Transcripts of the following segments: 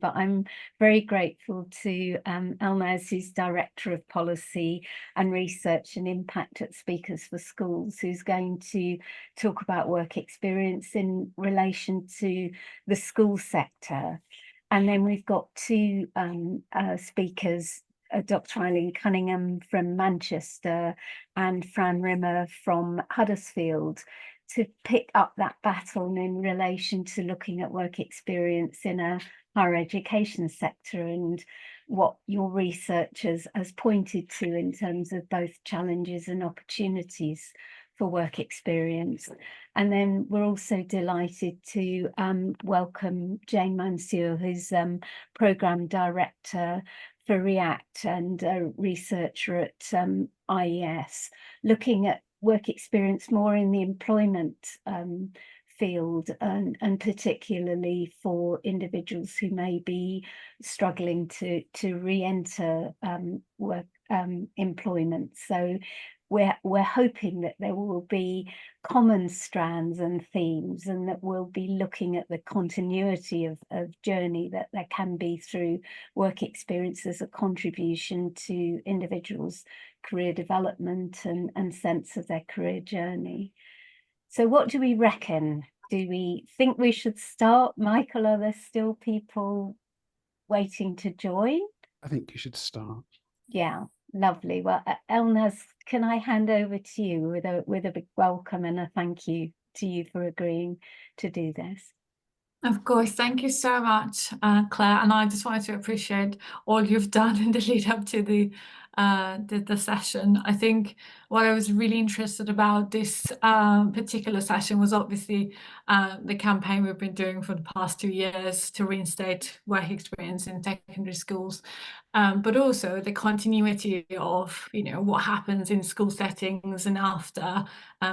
but I'm very grateful to Elnaz, who's Director of Policy and Research and Impact at Speakers for Schools, who's going to talk about work experience in relation to the school sector. And then we've got two speakers, Dr. Eileen Cunningham from Manchester and Fran Rimmer from Huddersfield, to pick up that baton in relation to looking at work experience in a higher education sector and what your research has pointed to in terms of both challenges and opportunities for work experience. And then we're also delighted to welcome Jane Mansour, who's Programme Director for REACT and a researcher at IES, looking at work experience more in the employment field and particularly for individuals who may be struggling to re-enter work employment. So we're hoping that there will be common strands and themes, and that we'll be looking at the continuity of journey that there can be through work experience as a contribution to individuals' career development and sense of their career journey. So what do we reckon? Do we think we should start? Michael, are there still people waiting to join? I think you should start. Yeah, lovely. Well, Elnaz, can I hand over to you with a big welcome and a thank you to you for agreeing to do this? Of course, thank you so much, Claire. And I just wanted to appreciate all you've done in the lead up to the session. I think what I was really interested about this particular session was obviously the campaign we've been doing for the past 2 years to reinstate work experience in secondary schools, but also the continuity of what happens in school settings and after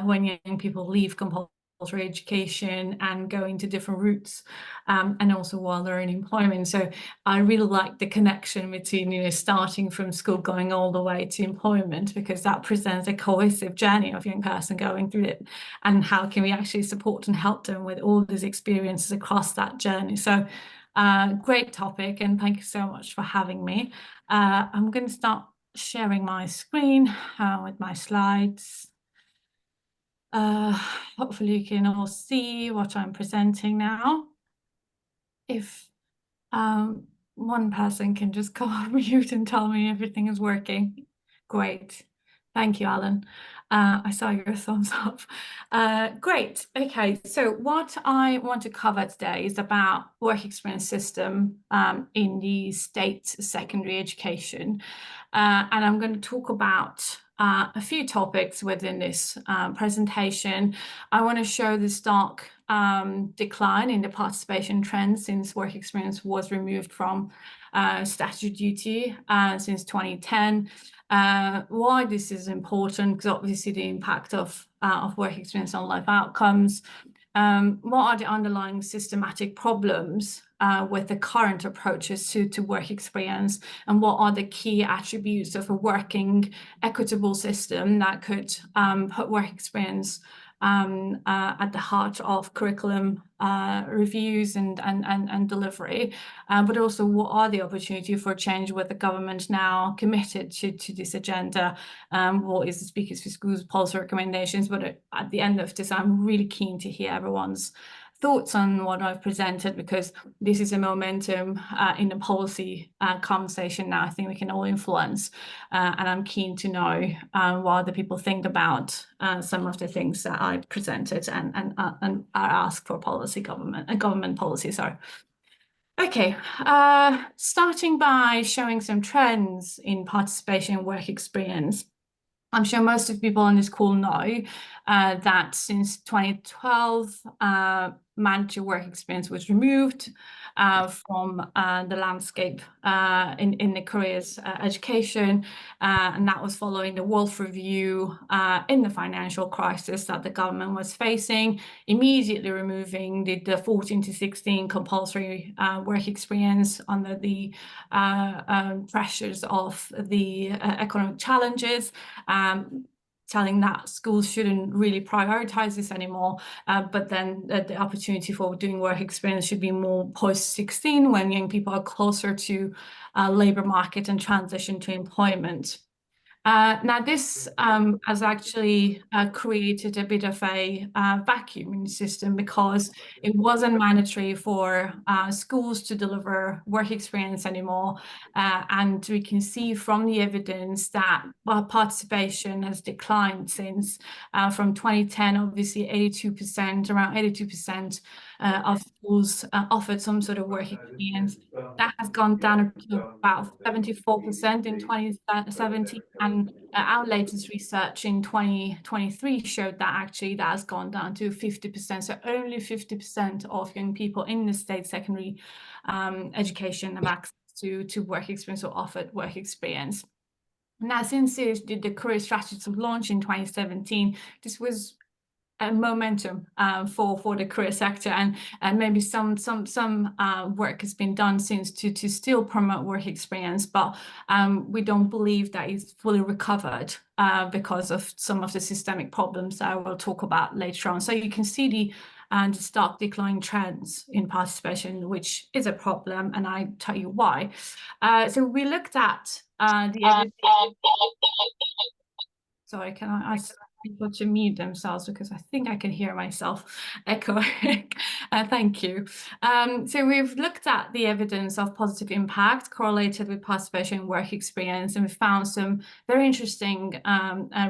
when young people leave compulsory education and go into different routes, and also while they're in employment. So I really like the connection between starting from school going all the way to employment, because that presents a cohesive journey of young person going through it, and how can we actually support and help them with all these experiences across that journey. So great topic, and thank you so much for having me. I'm going to start sharing my screen with my slides. Hopefully you can all see what I'm presenting now. If one person can just go on mute and tell me everything is working. Great. Thank you, Alan. I saw your thumbs up. Great. Okay, so what I want to cover today is about work experience system in the state secondary education. And I'm going to talk about a few topics within this presentation. I want to show the stark decline in the participation trend since work experience was removed from statutory duty since 2010. Why this is important, because obviously the impact of work experience on life outcomes. What are the underlying systematic problems with the current approaches to work experience, and what are the key attributes of a working, equitable system that could put work experience at the heart of curriculum reviews and delivery, but also what are the opportunities for change with the government now committed to this agenda, what is the Speakers for Schools policy recommendations. But at the end of this, I'm really keen to hear everyone's thoughts on what I've presented, because this is a momentum in the policy conversation now I think we can all influence, and I'm keen to know what other people think about some of the things that I presented and are asked for government policy. Sorry. Okay, starting by showing some trends in participation and work experience. I'm sure most of the people on this call know that since 2012, mandatory work experience was removed from the landscape in the careers education, and that was following the Wolf Review in the financial crisis that the government was facing, immediately removing the 14 to 16 compulsory work experience under the pressures of the economic challenges. telling that schools shouldn't really prioritize this anymore, but then the opportunity for doing work experience should be more post-16 when young people are closer to labor market and transition to employment. Now, this has actually created a bit of a vacuum in the system because it wasn't mandatory for schools to deliver work experience anymore. And we can see from the evidence that participation has declined since from 2010, obviously 82%, around 82% of schools offered some sort of work experience. That has gone down to about 74% in 2017, and our latest research in 2023 showed that actually that has gone down to 50%. So only 50% of young people in the state secondary education have access to work experience or offered work experience. Now, since the career strategies were launched in 2017, this was a momentum for the career sector, and maybe some work has been done since to still promote work experience, but we don't believe that it's fully recovered because of some of the systemic problems that I will talk about later on. So you can see the stark decline trends in participation, which is a problem, and I tell you why. So we looked at the evidence. Sorry, can I ask people to mute themselves because I think I can hear myself echoing. Thank you. So we've looked at the evidence of positive impact correlated with participation in work experience, and we found some very interesting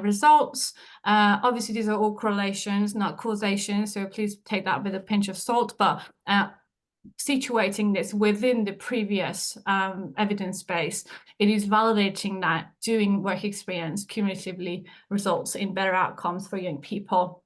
results. Obviously, these are all correlations, not causation, so please take that with a pinch of salt, but situating this within the previous evidence base, it is validating that doing work experience cumulatively results in better outcomes for young people.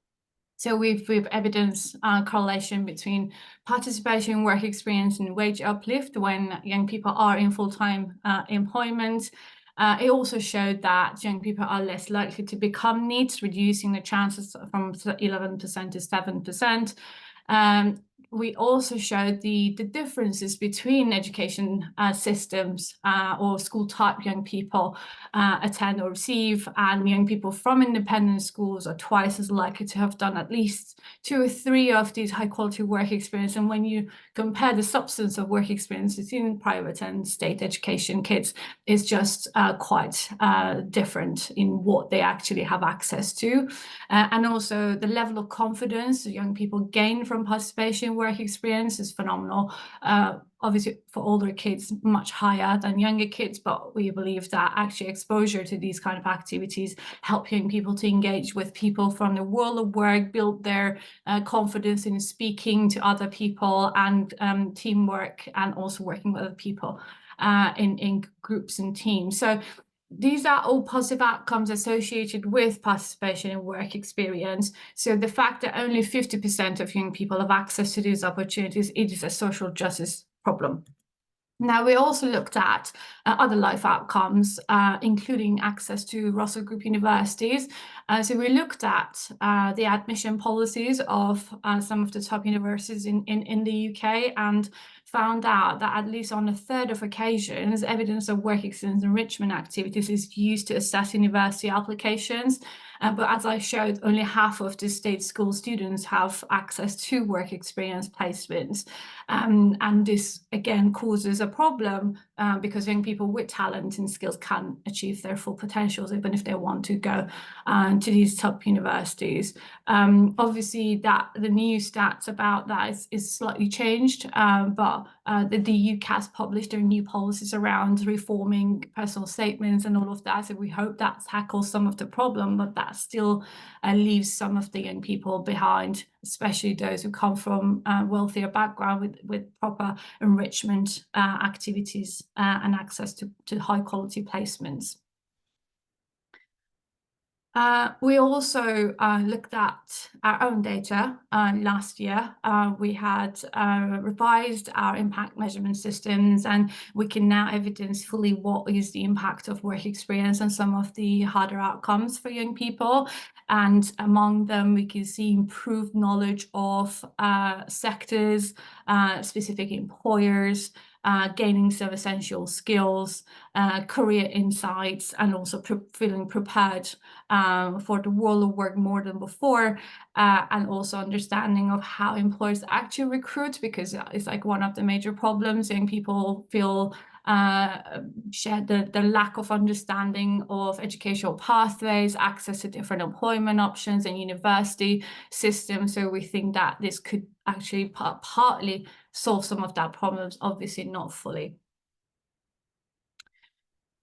So we've evidence correlation between participation in work experience and wage uplift when young people are in full-time employment. It also showed that young people are less likely to become NEETs, reducing the chances from 11% to 7%. We also showed the differences between education systems or school type young people attend or receive, and young people from independent schools are twice as likely to have done at least 2 or 3 of these high quality work experience. And when you compare the substance of work experiences in private and state education kids, it's just quite different in what they actually have access to. And also the level of confidence young people gain from participation in work experience is phenomenal. Obviously for older kids much higher than younger kids, but we believe that actually exposure to these kind of activities help young people to engage with people from the world of work, build their confidence in speaking to other people, and teamwork, and also working with other people in groups and teams. So these are all positive outcomes associated with participation in work experience. So the fact that only 50% of young people have access to these opportunities, it is a social justice problem. Now, we also looked at other life outcomes, including access to Russell Group universities. So we looked at the admission policies of some of the top universities in the UK, and found out that at least on a third of occasions, evidence of work experience enrichment activities is used to assess university applications. But as I showed, only half of the state school students have access to work experience placements. And this, again, causes a problem because young people with talent and skills can achieve their full potentials, even if they want to go to these top universities. Obviously, the new stats about that is slightly changed, but the UK has published their new policies around reforming personal statements and all of that. So we hope that tackles some of the problem, but that still leaves some of the young people behind, especially those who come from wealthier background with proper enrichment activities and access to high quality placements. We also looked at our own data last year. We had revised our impact measurement systems, and we can now evidence fully what is the impact of work experience and some of the harder outcomes for young people. And among them, we can see improved knowledge of sectors, specific employers, gaining some essential skills, career insights, and also feeling prepared for the world of work more than before, and also understanding of how employers actually recruit, because it's like one of the major problems. Young people feel share the lack of understanding of educational pathways, access to different employment options and university systems. So we think that this could actually partly solve some of that problems, obviously not fully.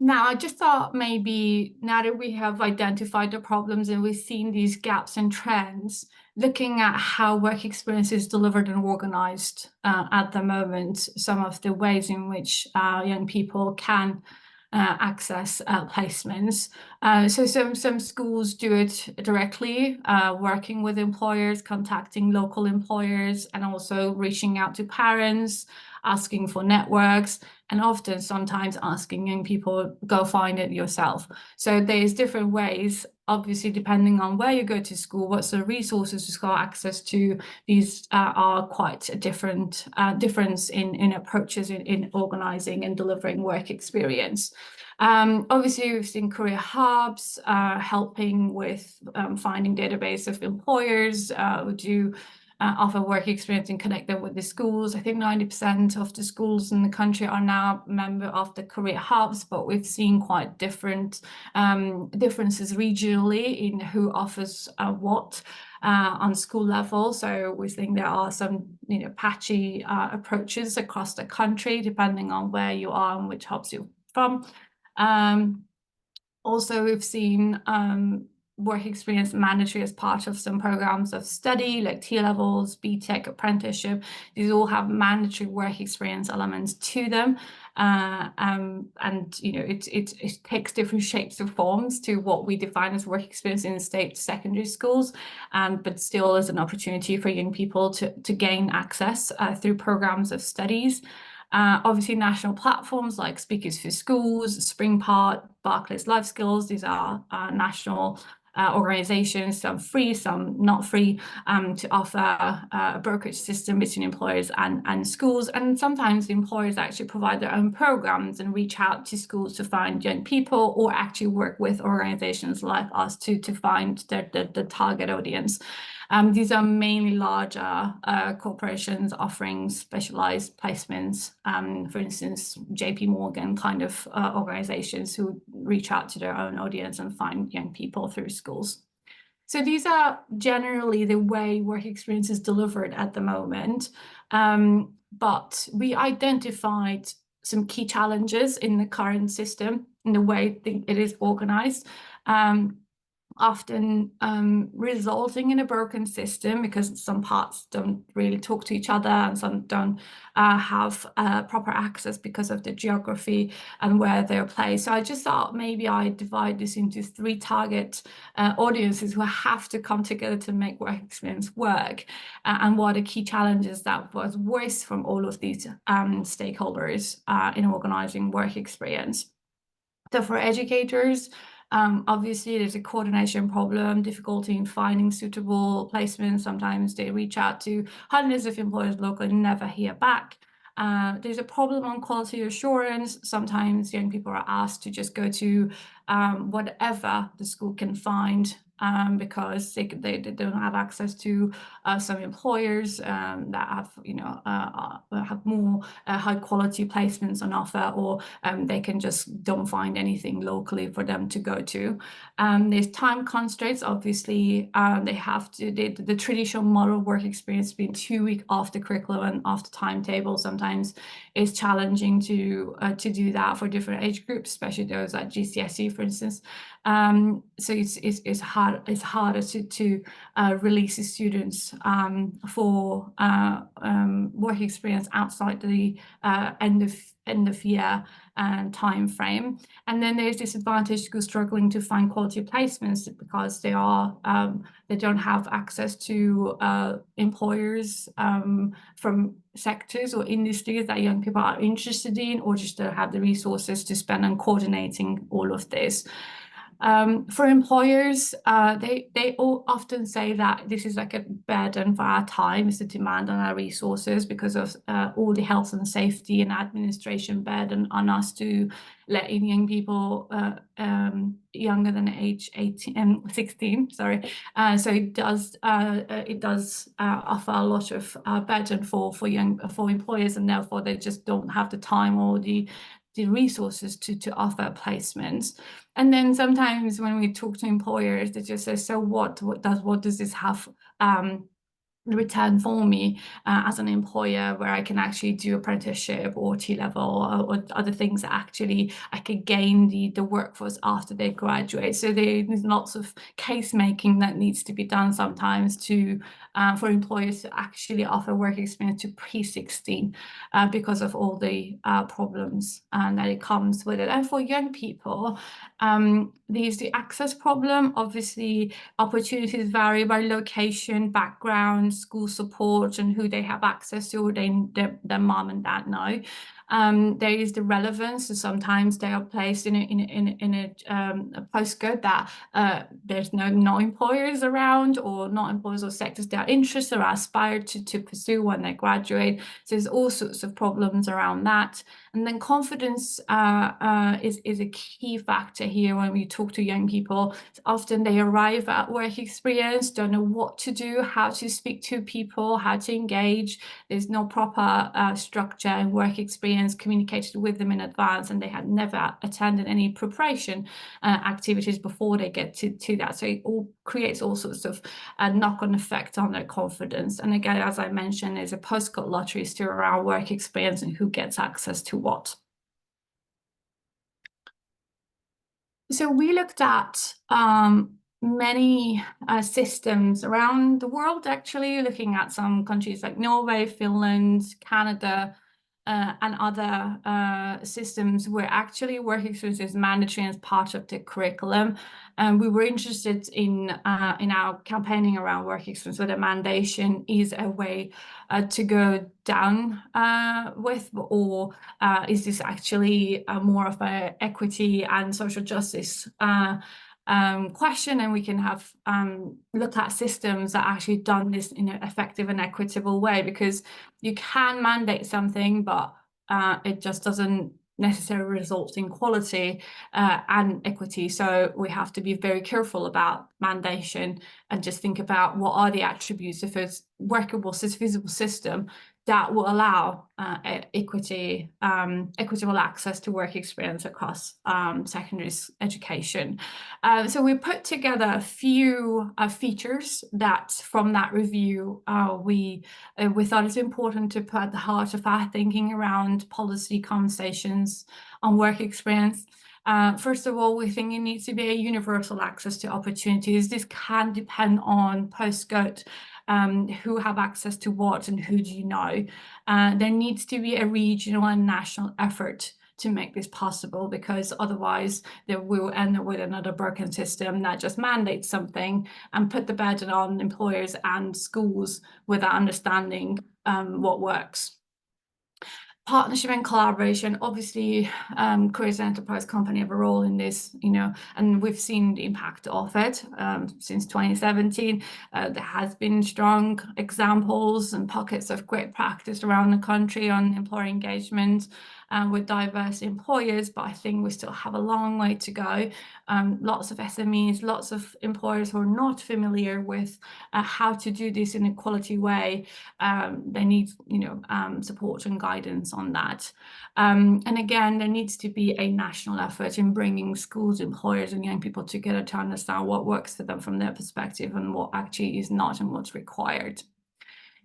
Now, I just thought maybe now that we have identified the problems and we've seen these gaps and trends, looking at how work experience is delivered and organized at the moment, some of the ways in which young people can access placements. So some schools do it directly, working with employers, contacting local employers, and also reaching out to parents, asking for networks, and often sometimes asking young people, go find it yourself. So there's different ways, obviously, depending on where you go to school, what sort of resources you've got access to. These are quite a difference in approaches in organizing and delivering work experience. Obviously, we've seen career hubs helping with finding database of employers who do offer work experience and connect them with the schools. I think 90% of the schools in the country are now member of the career hubs, but we've seen quite different differences regionally in who offers what on school level. So we think there are some patchy approaches across the country, depending on where you are and which hubs you're from. Also, we've seen work experience mandatory as part of some programs of study, like T-levels, BTEC, apprenticeship. These all have mandatory work experience elements to them. And it takes different shapes or forms to what we define as work experience in state secondary schools, but still is an opportunity for young people to gain access through programs of studies. Obviously, national platforms like Speakers for Schools, Springpart, Barclays Life Skills, these are national organizations, some free, some not free, to offer a brokerage system between employers and schools. And sometimes the employers actually provide their own programs and reach out to schools to find young people, or actually work with organizations like us to find the target audience. These are mainly larger corporations offering specialized placements, for instance, JP Morgan kind of organizations who reach out to their own audience and find young people through schools. So these are generally the way work experience is delivered at the moment. But we identified some key challenges in the current system, in the way it is organized. Often resulting in a broken system because some parts don't really talk to each other and some don't have proper access because of the geography and where they're placed. So I just thought maybe I divide this into 3 target audiences who have to come together to make work experience work, and what are key challenges that was voiced from all of these stakeholders in organizing work experience. So for educators, obviously, there's a coordination problem, difficulty in finding suitable placements. Sometimes they reach out to hundreds of employers locally and never hear back. There's a problem on quality assurance. Sometimes young people are asked to just go to whatever the school can find, because they don't have access to some employers that have more high quality placements on offer, or they can just don't find anything locally for them to go to. There's time constraints. Obviously, they have to the traditional model work experience being 2 weeks off the curriculum and off the timetable sometimes is challenging to do that for different age groups, especially those at GCSE, for instance. So it's harder to release the students for work experience outside the end of year time frame. And then there's disadvantage schools struggling to find quality placements because they don't have access to employers from sectors or industries that young people are interested in, or just don't have the resources to spend on coordinating all of this. For employers, they all often say that this is like a burden for our time, it's a demand on our resources because of all the health and safety and administration burden on us to let in young people younger than age 16. Sorry, so it does offer a lot of burden for employers, and therefore they just don't have the time or the resources to offer placements. And then sometimes when we talk to employers, they just say, so what does this have return for me as an employer, where I can actually do apprenticeship or T-level or other things that actually I could gain the workforce after they graduate. So there's lots of case making that needs to be done sometimes to for employers to actually offer work experience to pre-16 because of all the problems that it comes with it. And for young people, there's the access problem. Obviously, opportunities vary by location, background, school support, and who they have access to, or their mom and dad know. There is the relevance, so sometimes they are placed in a postcode that there's no employers around, or not employers or sectors they are interested or aspire to pursue when they graduate. So there's all sorts of problems around that. And then confidence is a key factor here when we talk to young people. Often they arrive at work experience, don't know what to do, how to speak to people, how to engage. There's no proper structure and work experience communicated with them in advance, and they had never attended any preparation activities before they get to that. So it all creates all sorts of knock-on effect on their confidence. And again, as I mentioned, there's a postcode lottery still around work experience and who gets access to what. So we looked at many systems around the world, actually, looking at some countries like Norway, Finland, Canada, and other systems where actually work experience is mandatory as part of the curriculum. And we were interested in our campaigning around work experience, whether mandation is a way to go down with, or is this actually more of an equity and social justice question, and we can have look at systems that actually done this in an effective and equitable way, because you can mandate something, but it just doesn't necessarily result in quality and equity. So we have to be very careful about mandation and just think about what are the attributes of a workable, feasible system that will allow equitable access to work experience across secondary education. So we put together a few features that from that review we thought it's important to put at the heart of our thinking around policy conversations on work experience. First of all, we think it needs to be a universal access to opportunities. This can depend on postcode, who have access to what and who do you know. There needs to be a regional and national effort to make this possible, because otherwise we will end up with another broken system that just mandates something and put the burden on employers and schools without understanding what works. Partnership and collaboration, obviously, careers and enterprise company have a role in this, and we've seen the impact of it since 2017. There has been strong examples and pockets of great practice around the country on employer engagement with diverse employers, but I think we still have a long way to go. Lots of SMEs, lots of employers who are not familiar with how to do this in a quality way. They need, support and guidance on that. And again, there needs to be a national effort in bringing schools, employers, and young people together to understand what works for them from their perspective and what actually is not and what's required.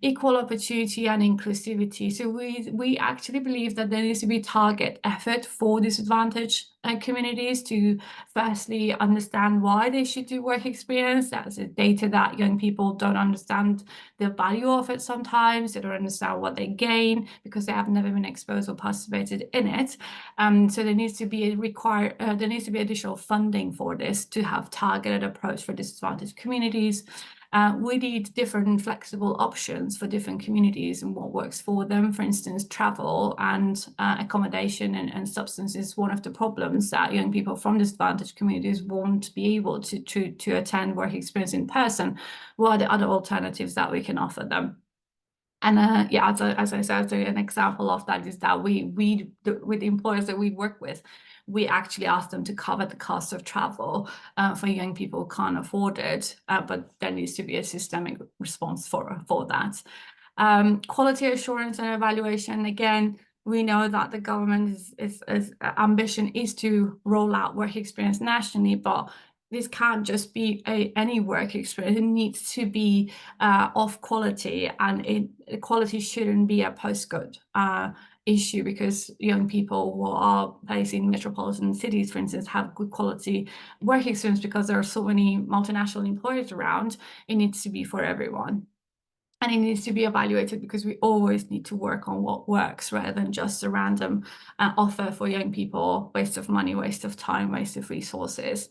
Equal opportunity and inclusivity. So we actually believe that there needs to be target effort for disadvantaged communities to firstly understand why they should do work experience. That's a data that young people don't understand the value of it sometimes. They don't understand what they gain because they have never been exposed or participated in it. So there needs to be additional funding for this to have targeted approach for disadvantaged communities. We need different flexible options for different communities and what works for them. For instance, travel and accommodation and substance is one of the problems that young people from disadvantaged communities won't be able to attend work experience in person. What are the other alternatives that we can offer them? And yeah, as I said, an example of that is that with the employers that we work with, we actually ask them to cover the cost of travel for young people who can't afford it, but there needs to be a systemic response for that. Quality assurance and evaluation, again, we know that the government's ambition is to roll out work experience nationally, but this can't just be any work experience. It needs to be of quality, and quality shouldn't be a postcode issue, because young people who are based in metropolitan cities, for instance, have good quality work experience because there are so many multinational employers around. It needs to be for everyone. And it needs to be evaluated, because we always need to work on what works rather than just a random offer for young people. Waste of money, waste of time, waste of resources.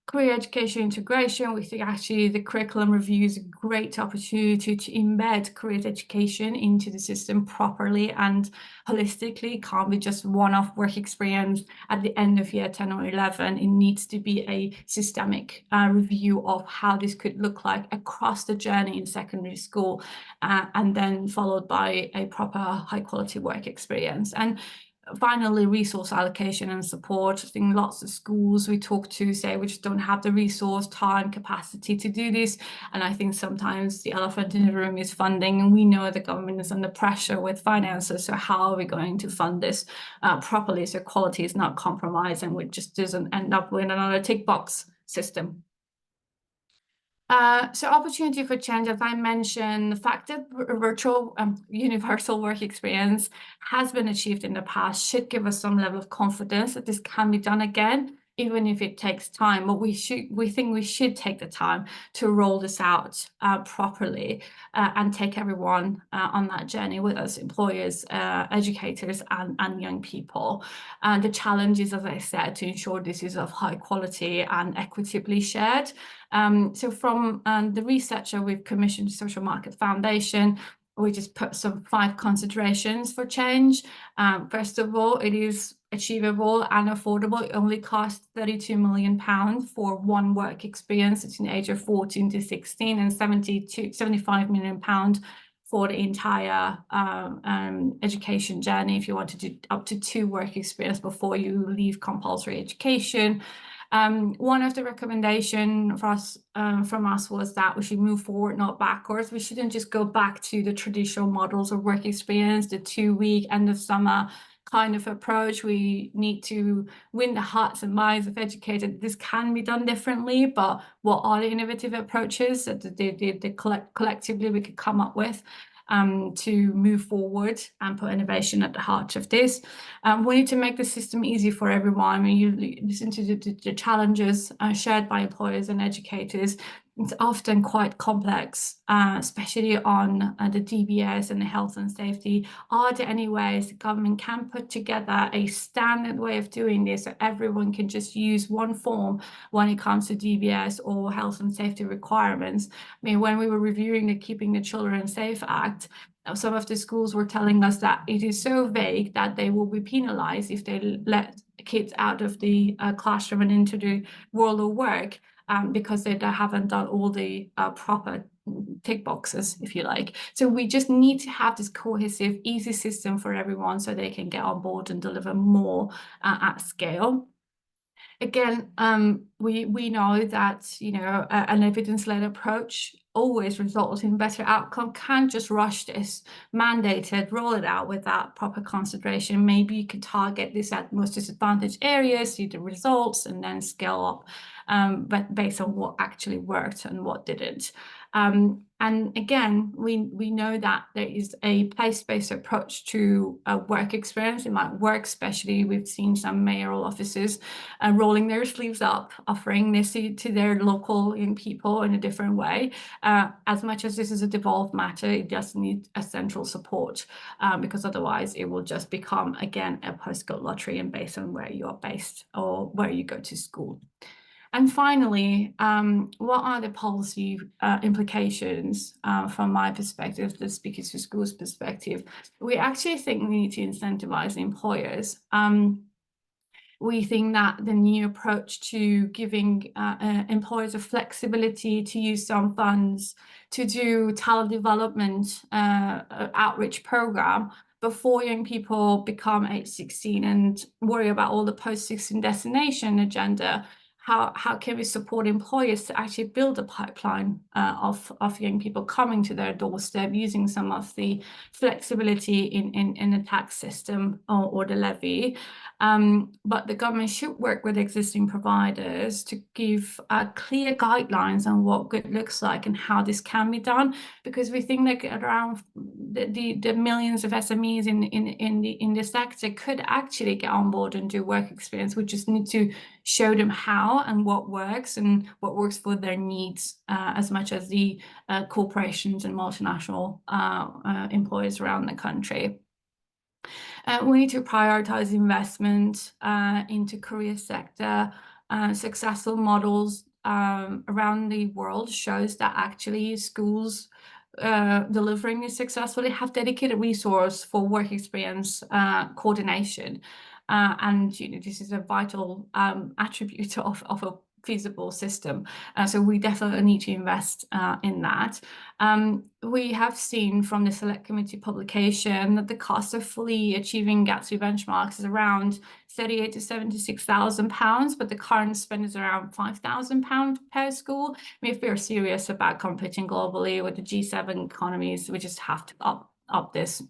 Career education integration, we think actually the curriculum review is a great opportunity to embed career education into the system properly and holistically. It can't be just one-off work experience at the end of year 10 or 11. It needs to be a systemic review of how this could look like across the journey in secondary school, and then followed by a proper high-quality work experience. And finally, resource allocation and support. I think lots of schools we talk to say we just don't have the resource, time, capacity to do this. And I think sometimes the elephant in the room is funding, and we know the government is under pressure with finances. So how are we going to fund this properly so quality is not compromised and it just doesn't end up with another tick box system? So opportunity for change, as I mentioned, the fact that virtual universal work experience has been achieved in the past should give us some level of confidence that this can be done again, even if it takes time. But we think we should take the time to roll this out properly and take everyone on that journey with us, employers, educators, and young people. And the challenge is, as I said, to ensure this is of high quality and equitably shared. So from the researcher we've commissioned, Social Market Foundation, we just put some 5 considerations for change. First of all, it is achievable and affordable. It only costs £32 million for one work experience between the age of 14 to 16, and £75 million for the entire education journey if you want to do up to 2 work experience before you leave compulsory education. One of the recommendations from us was that we should move forward, not backwards. We shouldn't just go back to the traditional models of work experience, the 2-week end of summer kind of approach. We need to win the hearts and minds of educators. This can be done differently, but what are the innovative approaches that collectively we could come up with to move forward and put innovation at the heart of this? We need to make the system easy for everyone. When you listen to the challenges shared by employers and educators, it's often quite complex, especially on the DBS and the health and safety. Are there any ways the government can put together a standard way of doing this so everyone can just use one form when it comes to DBS or health and safety requirements? I mean, when we were reviewing the Keeping the Children Safe Act, some of the schools were telling us that it is so vague that they will be penalized if they let kids out of the classroom and into the world of work, because they haven't done all the proper tick boxes, if you like. So we just need to have this cohesive, easy system for everyone so they can get on board and deliver more at scale. Again, we know that, you know, an evidence-led approach always results in better outcome. Can't just rush this, mandate it, roll it out without proper consideration. Maybe you could target this at most disadvantaged areas, see the results, and then scale up, but based on what actually worked and what didn't. And again, we know that there is a place-based approach to work experience. It might work, especially we've seen some mayoral offices rolling their sleeves up, offering this to their local young people in a different way. As much as this is a devolved matter, it does need a central support, because otherwise it will just become, again, a postcode lottery and based on where you are based or where you go to school. And finally, what are the policy implications from my perspective, the Speakers for Schools perspective? We actually think we need to incentivize employers. We think that the new approach to giving employers a flexibility to use some funds to do talent development outreach program before young people become age 16 and worry about all the post-16 destination agenda. How can we support employers to actually build a pipeline of young people coming to their doorstep using some of the flexibility in the tax system or the levy? But the government should work with existing providers to give clear guidelines on what good looks like and how this can be done, because we think that around the millions of SMEs in the sector could actually get on board and do work experience. We just need to show them how and what works for their needs, as much as the corporations and multinational employers around the country. We need to prioritize investment into career sector. Successful models around the world shows that actually schools delivering this successfully have dedicated resource for work experience coordination. And this is a vital attribute of a feasible system. So we definitely need to invest in that. We have seen from the Select Committee publication that the cost of fully achieving Gatsby benchmarks is around £38,000 to £76,000, but the current spend is around £5,000 per school. I mean, if we're serious about competing globally with the G7 economies, we just have to up this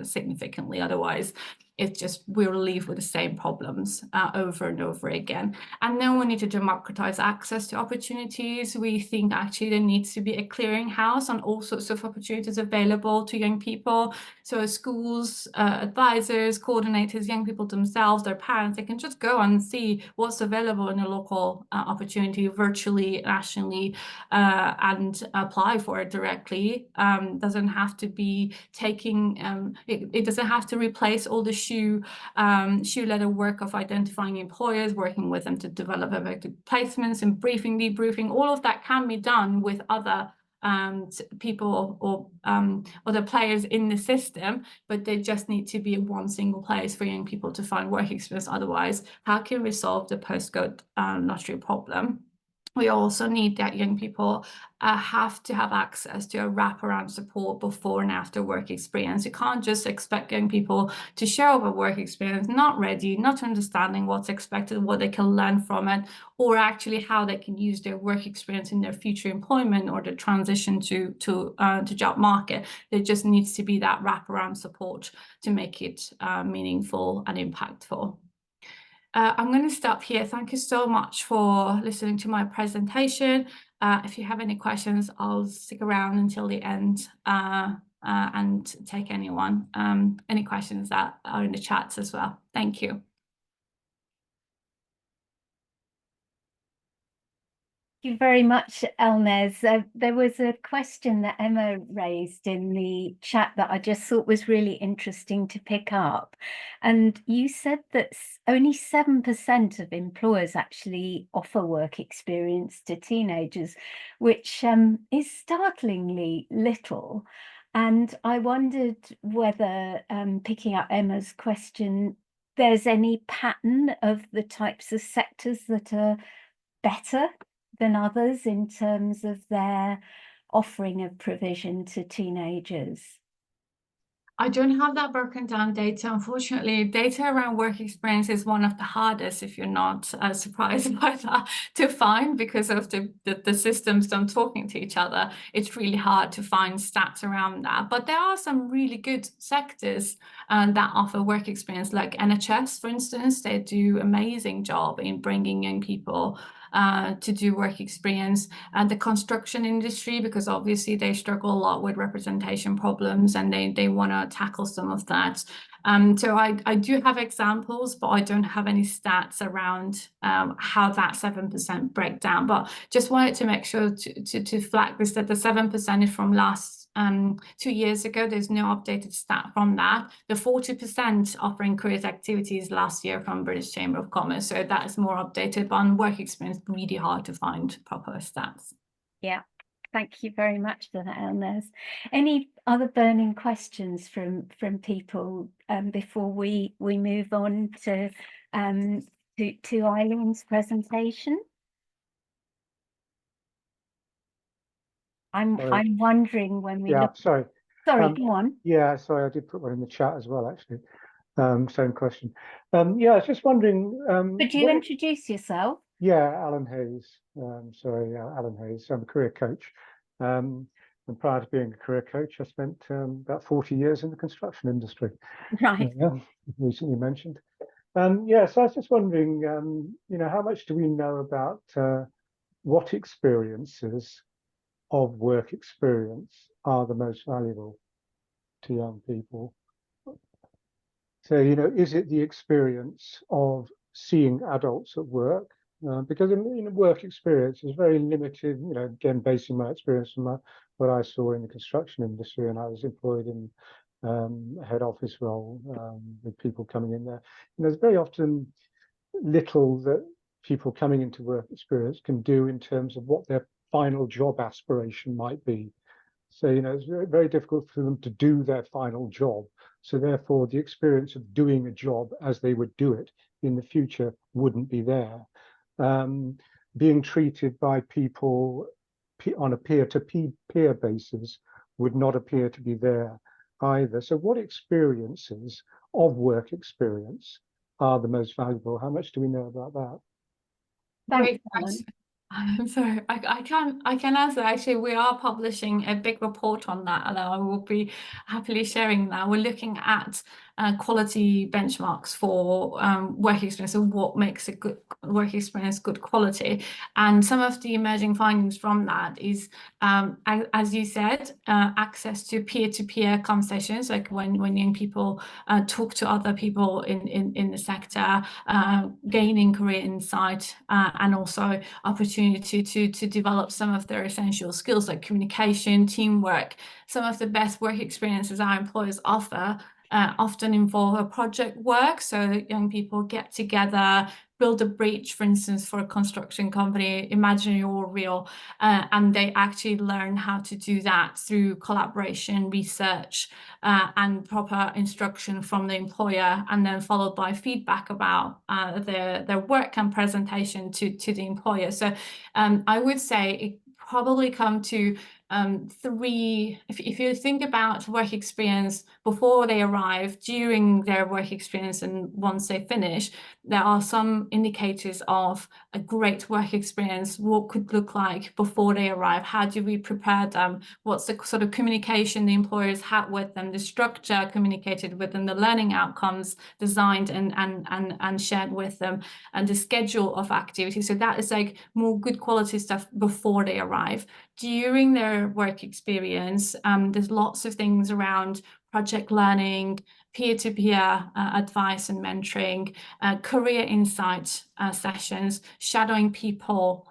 significantly. Otherwise, it's just we'll leave with the same problems over and over again. And then we need to democratize access to opportunities. We think actually there needs to be a clearinghouse on all sorts of opportunities available to young people. So schools, advisors, coordinators, young people themselves, their parents, they can just go and see what's available in a local opportunity virtually, nationally, and apply for it directly. Doesn't have to be taking, it doesn't have to replace all the shoe leather work of identifying employers, working with them to develop effective placements and briefing, debriefing. All of that can be done with other people or other players in the system, but they just need to be in one single place for young people to find work experience. Otherwise, how can we solve the postcode lottery problem? We also need that young people have to have access to a wraparound support before and after work experience. You can't just expect young people to show up a work experience not ready, not understanding what's expected, what they can learn from it, or actually how they can use their work experience in their future employment or the transition to job market. There just needs to be that wraparound support to make it meaningful and impactful. I'm going to stop here. Thank you so much for listening to my presentation. If you have any questions, I'll stick around until the end and take any questions that are in the chats as well. Thank you. Thank you very much, Elnez. There was a question that Emma raised in the chat that I just thought was really interesting to pick up. And you said that only 7% of employers actually offer work experience to teenagers, which is startlingly little. And I wondered whether, picking up Emma's question, there's any pattern of the types of sectors that are better than others in terms of their offering of provision to teenagers? I don't have that broken down data. Unfortunately, data around work experience is one of the hardest, if you're not surprised by that, to find because of the systems don't talking to each other. It's really hard to find stats around that. But there are some really good sectors that offer work experience, like NHS, for instance. They do amazing job in bringing young people to do work experience, and the construction industry, because obviously they struggle a lot with representation problems and they want to tackle some of that. So I do have examples, but I don't have any stats around how that 7% break down. But just wanted to make sure to flag this, that the 7% is from last 2 years ago. There's no updated stat from that. The 40% offering careers activities last year from British Chamber of Commerce. So that is more updated, but on work experience, really hard to find proper stats. Yeah, thank you very much for that, Elnaz. Any other burning questions from people before we move on to Eileen's presentation? I'm wondering when we look. Sorry. Sorry, go on. Yeah, sorry, I did put one in the chat as well, actually. Same question. Yeah, I was just wondering. Could you introduce yourself? Yeah, Alan Hayes. Alan Hayes. I'm a career coach. And prior to being a career coach, I spent about 40 years in the construction industry. Right. Recently mentioned. Yeah, so I was just wondering, how much do we know about what experiences of work experience are the most valuable to young people? So, is it the experience of seeing adults at work? Because in work experience is very limited, again, basing my experience from what I saw in the construction industry, and I was employed in a head office role with people coming in there. And there's very often little that people coming into work experience can do in terms of what their final job aspiration might be. So, it's very, very difficult for them to do their final job. So therefore, the experience of doing a job as they would do it in the future wouldn't be there. Being treated by people on a peer-to-peer basis would not appear to be there either. So what experiences of work experience are the most valuable? How much do we know about that? Thanks, Alan. I'm sorry, I can answer. Actually, we are publishing a big report on that, and I will be happily sharing that. We're looking at quality benchmarks for work experience and what makes a good work experience good quality. And some of the emerging findings from that is, as you said, access to peer-to-peer conversations, like when young people talk to other people in the sector, gaining career insight, and also opportunity to develop some of their essential skills like communication, teamwork. Some of the best work experiences our employers offer often involve a project work. So young people get together, build a bridge, for instance, for a construction company, imaginary or real, and they actually learn how to do that through collaboration, research, and proper instruction from the employer, and then followed by feedback about their work and presentation to the employer. So I would say it probably come to three. If you think about work experience before they arrive, during their work experience, and once they finish, there are some indicators of a great work experience. What could look like before they arrive? How do we prepare them? What's the sort of communication the employers had with them, the structure communicated with them, the learning outcomes designed and shared with them, and the schedule of activities. So that is like more good quality stuff before they arrive. During their work experience, there's lots of things around project learning, peer-to-peer advice and mentoring, career insight sessions, shadowing people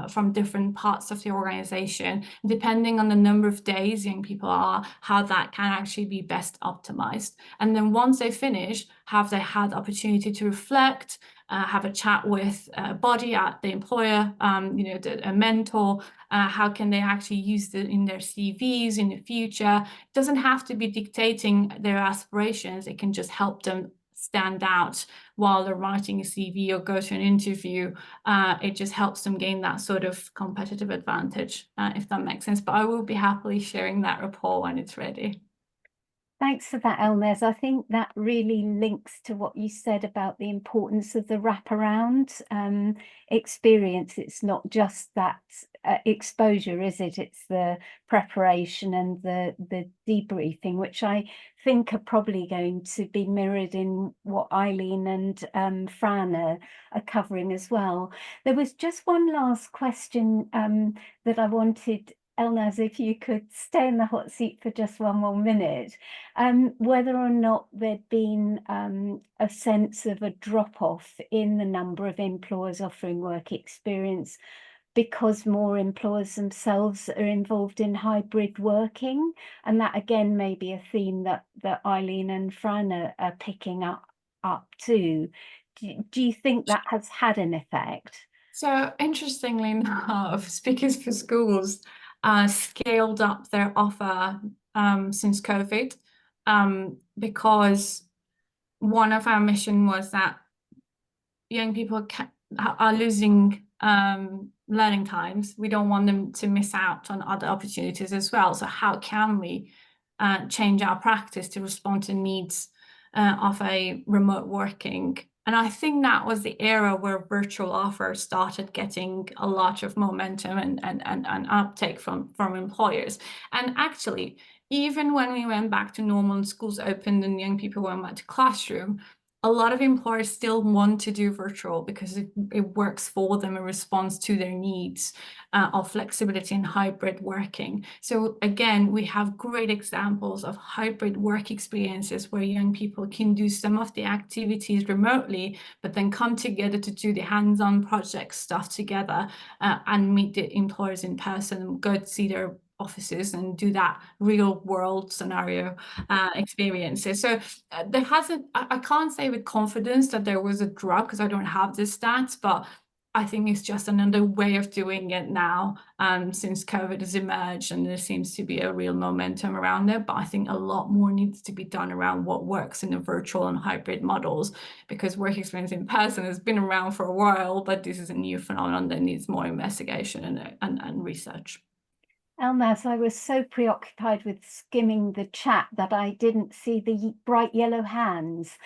from different parts of the organization, depending on the number of days young people are, how that can actually be best optimized. And then once they finish, have they had opportunity to reflect, have a chat with a body at the employer, a mentor, how can they actually use it in their CVs in the future? It doesn't have to be dictating their aspirations. It can just help them stand out while they're writing a CV or go to an interview. It just helps them gain that sort of competitive advantage, if that makes sense. But I will be happily sharing that report when it's ready. Thanks for that, Elnaz. I think that really links to what you said about the importance of the wraparound experience. It's not just that exposure, is it? It's the preparation and the debriefing, which I think are probably going to be mirrored in what Eileen and Fran are covering as well. There was just one last question that I wanted, Elnaz, if you could stay in the hot seat for just one more minute, whether or not there'd been a sense of a drop-off in the number of employers offering work experience because more employers themselves are involved in hybrid working, and that again may be a theme that Eileen and Fran are picking up too. Do you think that has had an effect? So interestingly enough, Speakers for Schools scaled up their offer since COVID, because one of our mission was that young people are losing learning times. We don't want them to miss out on other opportunities as well. So how can we change our practice to respond to needs of a remote working? And I think that was the era where virtual offers started getting a lot of momentum and uptake from employers. And actually, even when we went back to normal and schools opened and young people went back to classroom, a lot of employers still want to do virtual because it works for them and responds to their needs of flexibility and hybrid working. So again, we have great examples of hybrid work experiences where young people can do some of the activities remotely, but then come together to do the hands-on project stuff together and meet the employers in person, go to see their offices and do that real world scenario experiences. So there hasn't, I can't say with confidence that there was a drop because I don't have the stats, but I think it's just another way of doing it now since COVID has emerged, and there seems to be a real momentum around it. But I think a lot more needs to be done around what works in the virtual and hybrid models, because work experience in person has been around for a while, but this is a new phenomenon that needs more investigation and research. Elmas, I was so preoccupied with skimming the chat that I didn't see the bright yellow hands.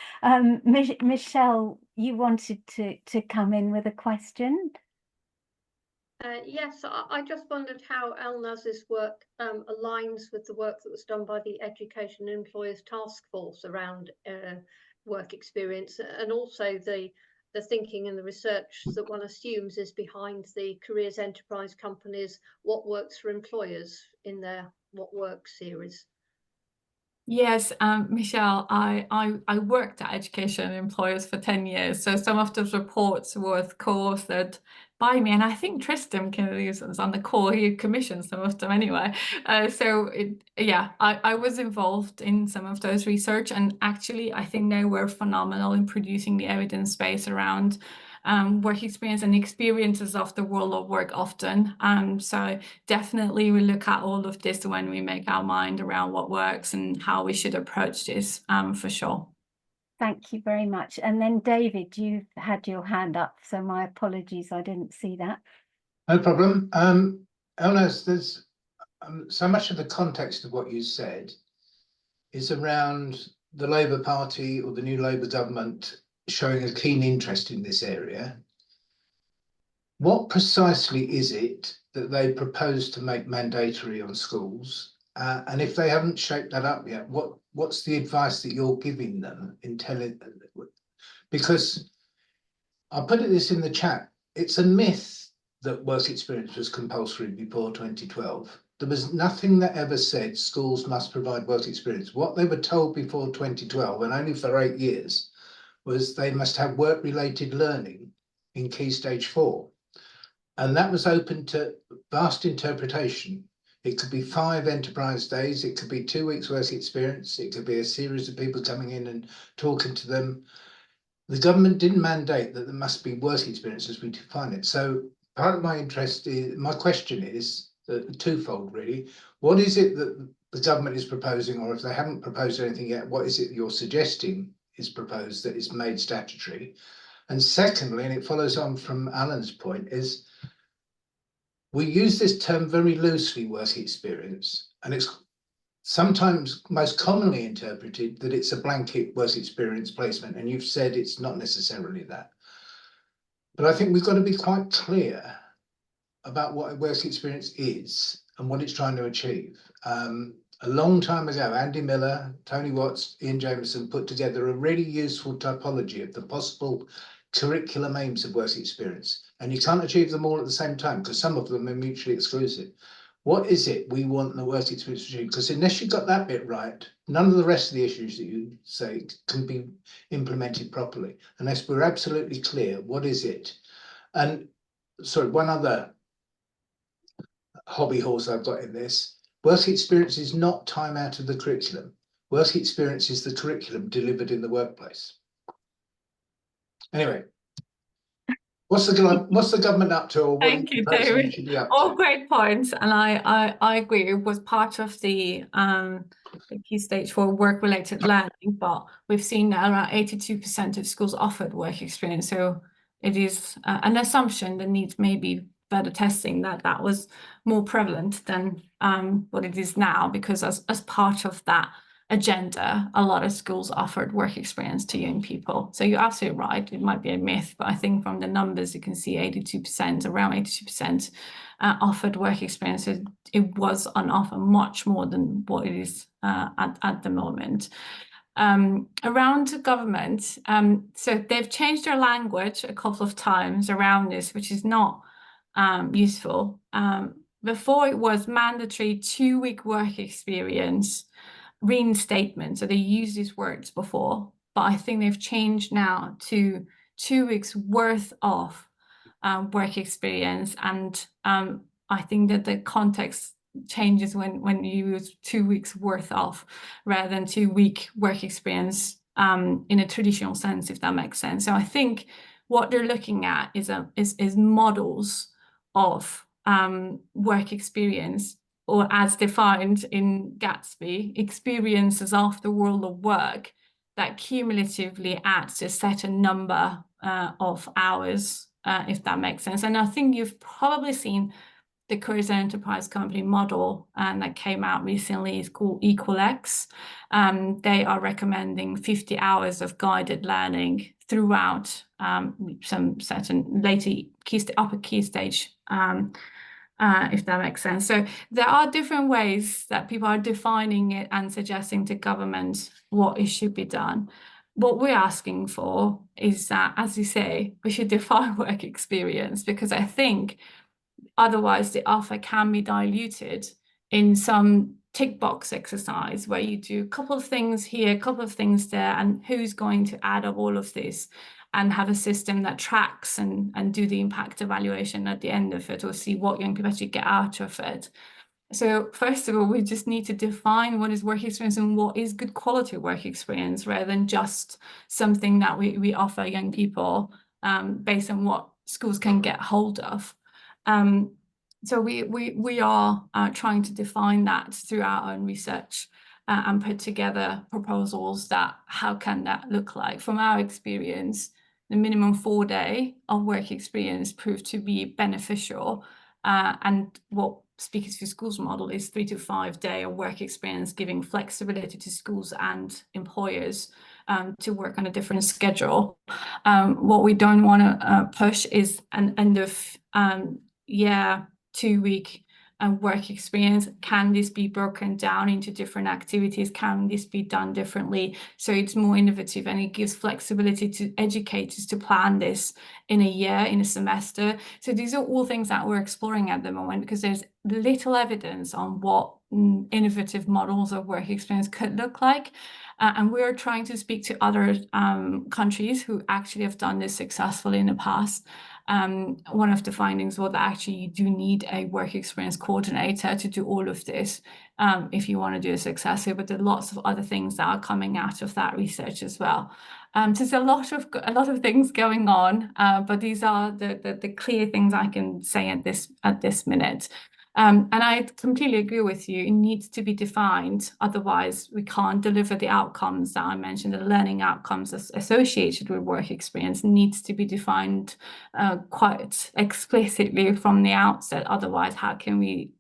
Michelle, you wanted to come in with a question? Yes, I just wondered how Elnaz's work aligns with the work that was done by the Education and Employers Task Force around work experience, and also the thinking and the research that one assumes is behind the careers enterprise companies, What Works for Employers, in their What Works series. Yes, Michelle, I worked at Education and Employers for 10 years. So some of those reports were co-authored by me, and I think Tristan was on the call. He commissioned some of them anyway. I was involved in some of those research, and actually I think they were phenomenal in producing the evidence base around work experience and experiences of the world of work often. So definitely we look at all of this when we make our mind around what works and how we should approach this for sure. Thank you very much. And then David, you had your hand up, so my apologies, I didn't see that. No problem. Elnas, there's so much of the context of what you said is around the Labour Party or the new Labour government showing a keen interest in this area. What precisely is it that they propose to make mandatory on schools? And if they haven't shaped that up yet, what's the advice that you're giving them in telling them? Because I'll put this in the chat, it's a myth that work experience was compulsory before 2012. There was nothing that ever said schools must provide work experience. What they were told before 2012, and only for 8 years, was they must have work-related learning in Key Stage 4. And that was open to vast interpretation. It could be 5 enterprise days, it could be 2 weeks work experience, it could be a series of people coming in and talking to them. The government didn't mandate that there must be work experience as we define it. So part of my interest is, my question is twofold really. What is it that the government is proposing, or if they haven't proposed anything yet, what is it you're suggesting is proposed that is made statutory? And secondly, and it follows on from Alan's point, is we use this term very loosely, work experience, and it's sometimes most commonly interpreted that it's a blanket work experience placement, and you've said it's not necessarily that. But I think we've got to be quite clear about what a work experience is and what it's trying to achieve. A long time ago, Andy Miller, Tony Watts, Ian Jameson put together a really useful typology of the possible curriculum aims of work experience. And you can't achieve them all at the same time because some of them are mutually exclusive. What is it we want the work experience to achieve? Because unless you got that bit right, none of the rest of the issues that you say can be implemented properly, unless we're absolutely clear, what is it? And sorry, one other hobby horse I've got in this. Work experience is not time out of the curriculum. Work experience is the curriculum delivered in the workplace. Anyway, what's the government up to, or what Thank you, person David. should be up All to? great points, and I agree. It was part of the key stage for work-related learning, but we've seen now around 82% of schools offered work experience. So it is an assumption that needs maybe further testing that was more prevalent than what it is now, because as part of that agenda, a lot of schools offered work experience to young people. So you're absolutely right. It might be a myth, but I think from the numbers you can see 82%, around 82% offered work experience. It was on offer much more than what it is at the moment. Around government, so they've changed their language a couple of times around this, which is not useful. Before it was mandatory 2-week work experience reinstatement. So they used these words before, but I think they've changed now to 2 weeks worth of work experience. And I think that the context changes when you use 2 weeks worth of rather than 2-week work experience in a traditional sense, if that makes sense. So I think what they're looking at is models of work experience, or as defined in Gatsby, experiences of the world of work that cumulatively add to a certain number of hours, if that makes sense. And I think you've probably seen the Careers and Enterprise Company model that came out recently is called EqualX. They are recommending 50 hours of guided learning throughout some certain upper key stage, if that makes sense. So there are different ways that people are defining it and suggesting to government what it should be done. What we're asking for is that, as you say, we should define work experience, because I think otherwise the offer can be diluted in some tick box exercise where you do a couple of things here, a couple of things there, and who's going to add up all of this and have a system that tracks and do the impact evaluation at the end of it, or see what young people actually get out of it. So first of all, we just need to define what is work experience and what is good quality work experience, rather than just something that we offer young people based on what schools can get hold of. So we are trying to define that through our own research and put together proposals that how can that look like. From our experience, the minimum 4-day of work experience proved to be beneficial, and what Speakers for Schools model is 3 to 5 day of work experience, giving flexibility to schools and employers to work on a different schedule. What we don't want to push is an end of year 2-week work experience. Can this be broken down into different activities? Can this be done differently? So it's more innovative, and it gives flexibility to educators to plan this in a year, in a semester. So these are all things that we're exploring at the moment, because there's little evidence on what innovative models of work experience could look like. And we're trying to speak to other countries who actually have done this successfully in the past. One of the findings was that actually you do need a work experience coordinator to do all of this if you want to do a successful, but there are lots of other things that are coming out of that research as well. So there's a lot of things going on, but these are the clear things I can say at this minute. And I completely agree with you. It needs to be defined. Otherwise, we can't deliver the outcomes that I mentioned. The learning outcomes associated with work experience needs to be defined quite explicitly from the outset. Otherwise, how can we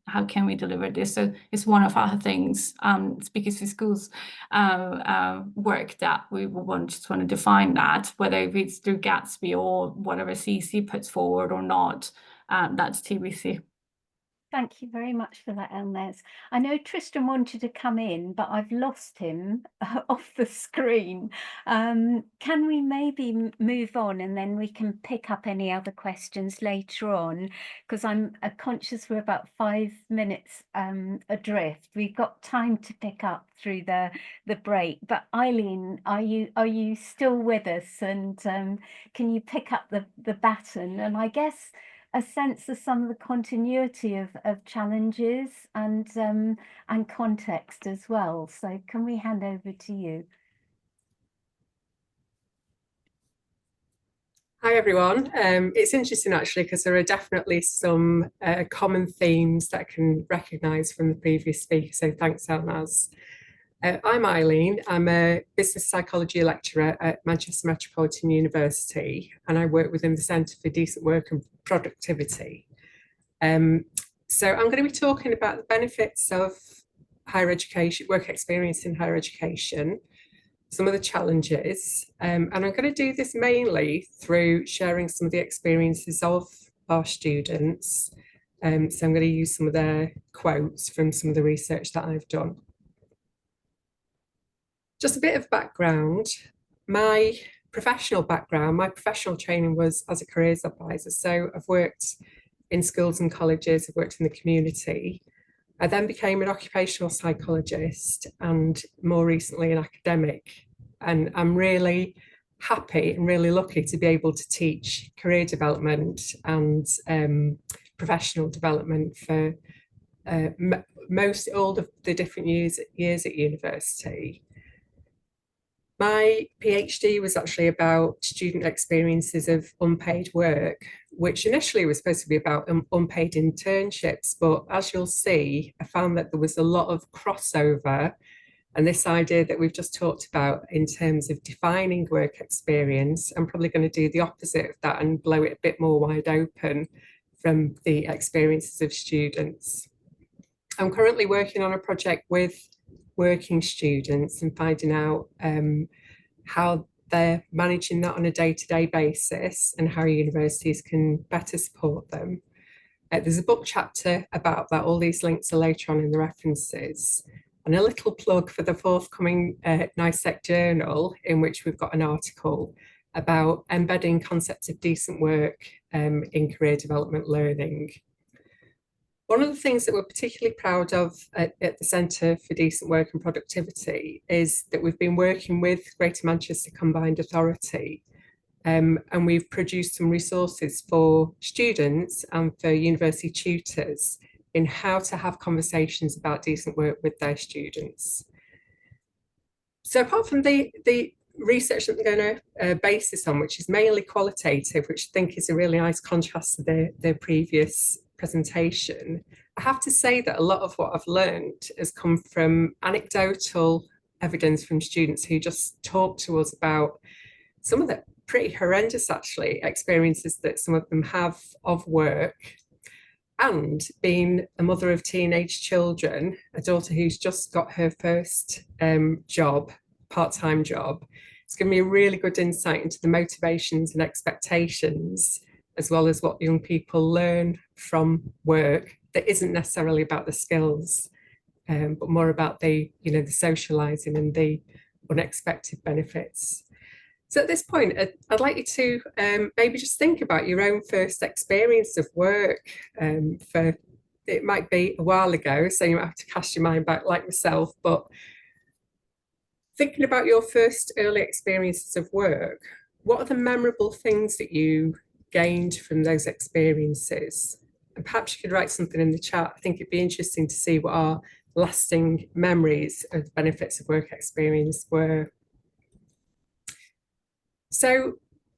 deliver this? So it's one of our things, Speakers for Schools work, that we just want to define that, whether it's through Gatsby or whatever CEC puts forward or not. That's TBC. Thank you very much for that, Elnez. I know Tristan wanted to come in, but I've lost him off the screen. Can we maybe move on, and then we can pick up any other questions later on? Because I'm conscious we're about 5 minutes adrift. We've got time to pick up through the break. But Eileen, are you still with us? And can you pick up the baton? And I guess a sense of some of the continuity of challenges and context as well. So can we hand over to you? Hi everyone. It's interesting actually because there are definitely some common themes that I can recognise from the previous speaker, so thanks Elnaz. I'm Eileen. I'm a business psychology lecturer at Manchester Metropolitan University, and I work within the Centre for Decent Work and Productivity. So I'm going to be talking about the benefits of higher education, work experience in higher education, some of the challenges, and I'm going to do this mainly through sharing some of the experiences of our students. So I'm going to use some of their quotes from some of the research that I've done. Just a bit of background. My professional background, my professional training was as a careers advisor. So I've worked in schools and colleges, I've worked in the community. I then became an occupational psychologist and more recently an academic. And I'm really happy and really lucky to be able to teach career development and professional development for all of the different years at university. My PhD was actually about student experiences of unpaid work, which initially was supposed to be about unpaid internships, but as you'll see, I found that there was a lot of crossover, and this idea that we've just talked about in terms of defining work experience, I'm probably going to do the opposite of that and blow it a bit more wide open from the experiences of students. I'm currently working on a project with working students and finding out how they're managing that on a day-to-day basis and how universities can better support them. There's a book chapter about that. All these links are later on in the references. And a little plug for the forthcoming NICEC journal, in which we've got an article about embedding concepts of decent work in career development learning. One of the things that we're particularly proud of at the Centre for Decent Work and Productivity is that we've been working with Greater Manchester Combined Authority, and we've produced some resources for students and for university tutors in how to have conversations about decent work with their students. So apart from the research that I'm going to base this on, which is mainly qualitative, which I think is a really nice contrast to the previous presentation, I have to say that a lot of what I've learned has come from anecdotal evidence from students who just talk to us about some of the pretty horrendous, actually, experiences that some of them have of work. And being a mother of teenage children, a daughter who's just got her first job, part-time job, it's given me a really good insight into the motivations and expectations, as well as what young people learn from work that isn't necessarily about the skills, but more about the socializing and the unexpected benefits. So at this point, I'd like you to maybe just think about your own first experience of work. It might be a while ago, so you might have to cast your mind back like myself, but thinking about your first early experiences of work, what are the memorable things that you gained from those experiences? And perhaps you could write something in the chat. I think it'd be interesting to see what our lasting memories of the benefits of work experience were. So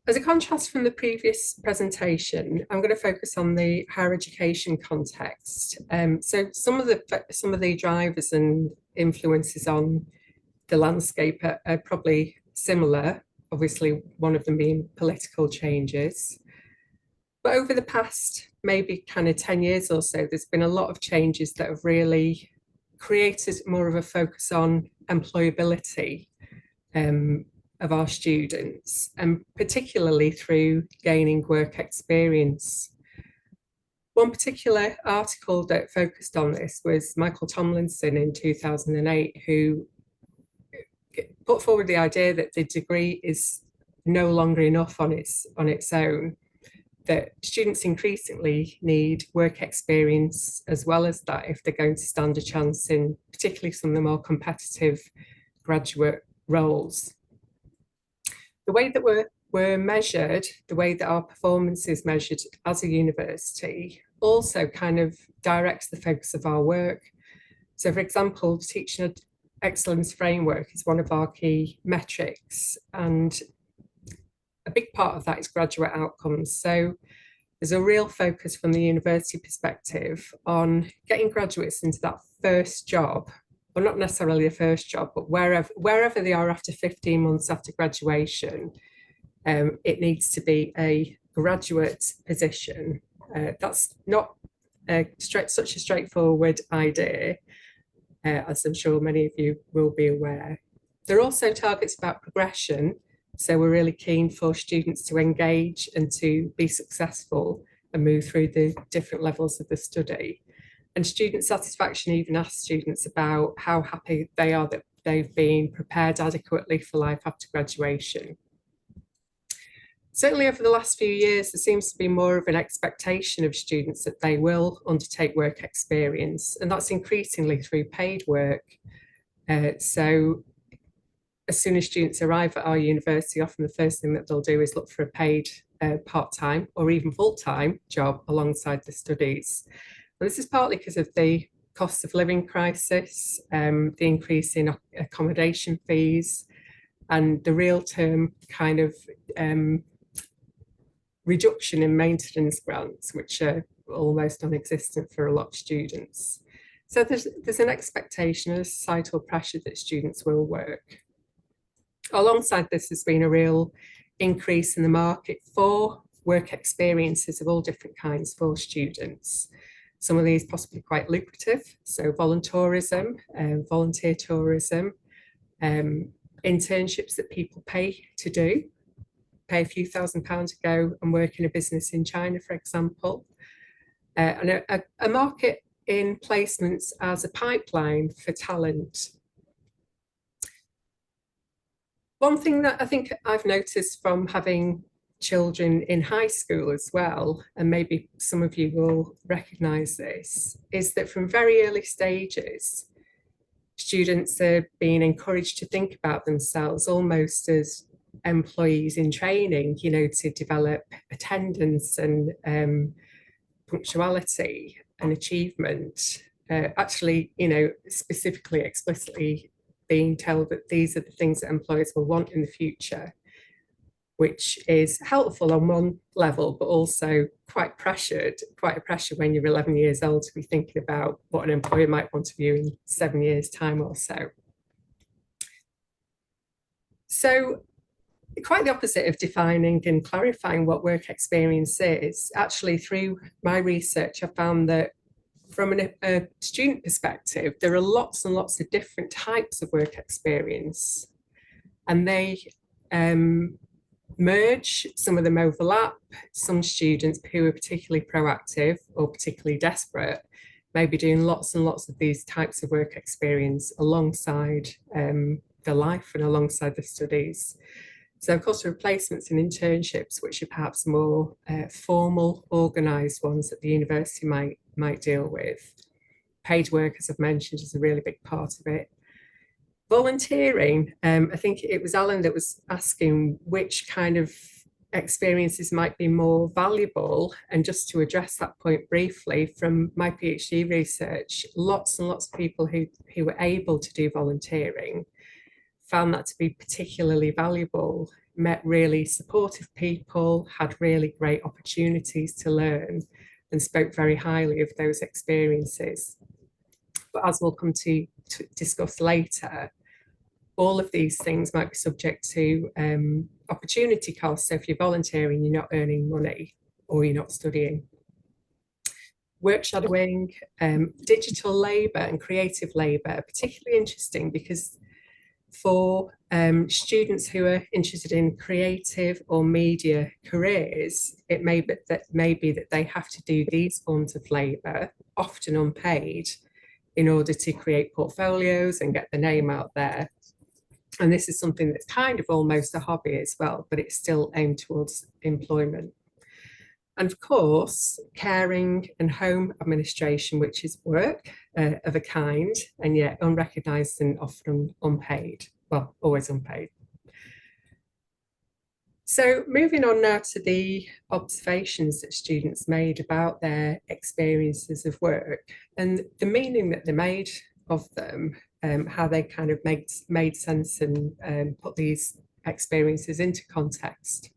as a contrast from the previous presentation, I'm going to focus on the higher education context. So some of the drivers and influences on the landscape are probably similar, obviously one of them being political changes. But over the past maybe kind of 10 years or so, there's been a lot of changes that have really created more of a focus on employability of our students, and particularly through gaining work experience. One particular article that focused on this was Michael Tomlinson in 2008, who put forward the idea that the degree is no longer enough on its own, that students increasingly need work experience as well as that if they're going to stand a chance in particularly some of the more competitive graduate roles. The way that we're we're measured, the way that our performance is measured as a university also kind of directs the focus of our work. So for example, the Teaching Excellence Framework is one of our key metrics, and a big part of that is graduate outcomes. So there's a real focus from the university perspective on getting graduates into that first job, or not necessarily a first job, but wherever they are after 15 months after graduation, it needs to be a graduate position. That's not such a straightforward idea, as I'm sure many of you will be aware. There are also targets about progression. So we're really keen for students to engage and to be successful and move through the different levels of the study. And student satisfaction even asks students about how happy they are that they've been prepared adequately for life after graduation. Certainly over the last few years, there seems to be more of an expectation of students that they will undertake work experience, and that's increasingly through paid work. So as soon as students arrive at our university, often the first thing that they'll do is look for a paid part-time or even full-time job alongside the studies. And this is partly because of the cost of living crisis, the increase in accommodation fees, and the real-term kind of reduction in maintenance grants, which are almost non-existent for a lot of students. So there's an expectation and a societal pressure that students will work. Alongside this, there's been a real increase in the market for work experiences of all different kinds for students. Some of these possibly quite lucrative, so voluntourism, volunteer tourism, internships that people pay to do, pay a few £1,000s to go and work in a business in China, for example, and a market in placements as a pipeline for talent. One thing that I think I've noticed from having children in high school as well, and maybe some of you will recognise this, is that from very early stages, students are being encouraged to think about themselves almost as employees in training, you know, to develop attendance and punctuality and achievement. Actually, you know, specifically, explicitly being told that these are the things that employers will want in the future, which is helpful on one level, but also quite a pressure when you're 11 years old to be thinking about what an employer might want of you in 7 years' time or so. So quite the opposite of defining and clarifying what work experience is. Actually, through my research, I found that from a student perspective, there are lots and lots of different types of work experience, and they merge, some of them overlap. Some students who are particularly proactive or particularly desperate may be doing lots and lots of these types of work experience alongside their life and alongside the studies. So of course, replacements and internships, which are perhaps more formal, organised ones that the university might deal with. Paid work, as I've mentioned, is a really big part of it. Volunteering, I think it was Alan that was asking which kind of experiences might be more valuable. And just to address that point briefly, from my PhD research, lots and lots of people who were able to do volunteering found that to be particularly valuable, met really supportive people, had really great opportunities to learn, and spoke very highly of those experiences. But as we'll come to discuss later, all of these things might be subject to opportunity costs. So if you're volunteering, you're not earning money or you're not studying. Work shadowing, digital labour and creative labour are particularly interesting because for students who are interested in creative or media careers, it may be that they have to do these forms of labour, often unpaid, in order to create portfolios and get the name out there. And this is something that's kind of almost a hobby as well, but it's still aimed towards employment. And of course, caring and home administration, which is work of a kind, and yet unrecognised and often unpaid. Well, always unpaid. So moving on now to the observations that students made about their experiences of work and the meaning that they made of them, how they kind of made sense and put these experiences into context.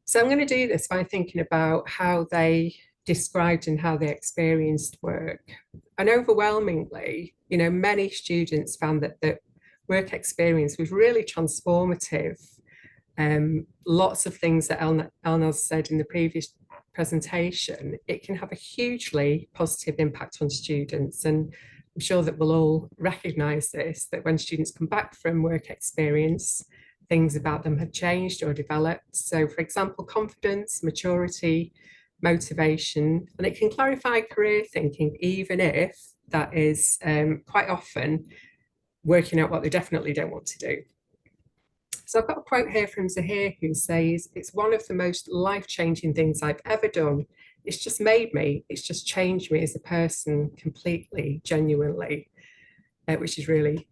So I'm going to do this by thinking about how they described and how they experienced work. And overwhelmingly, you know, many students found that the work experience was really transformative. Lots of things that Elnaz said in the previous presentation, it can have a hugely positive impact on students. And I'm sure that we'll all recognise this, that when students come back from work experience, things about them have changed or developed. So for example, confidence, maturity, motivation, and it can clarify career thinking, even if that is quite often working out what they definitely don't want to do. So I've got a quote here from Zahir who says, "It's one of the most life-changing things I've ever done. It's just made me, it's just changed me as a person completely, genuinely," which is really,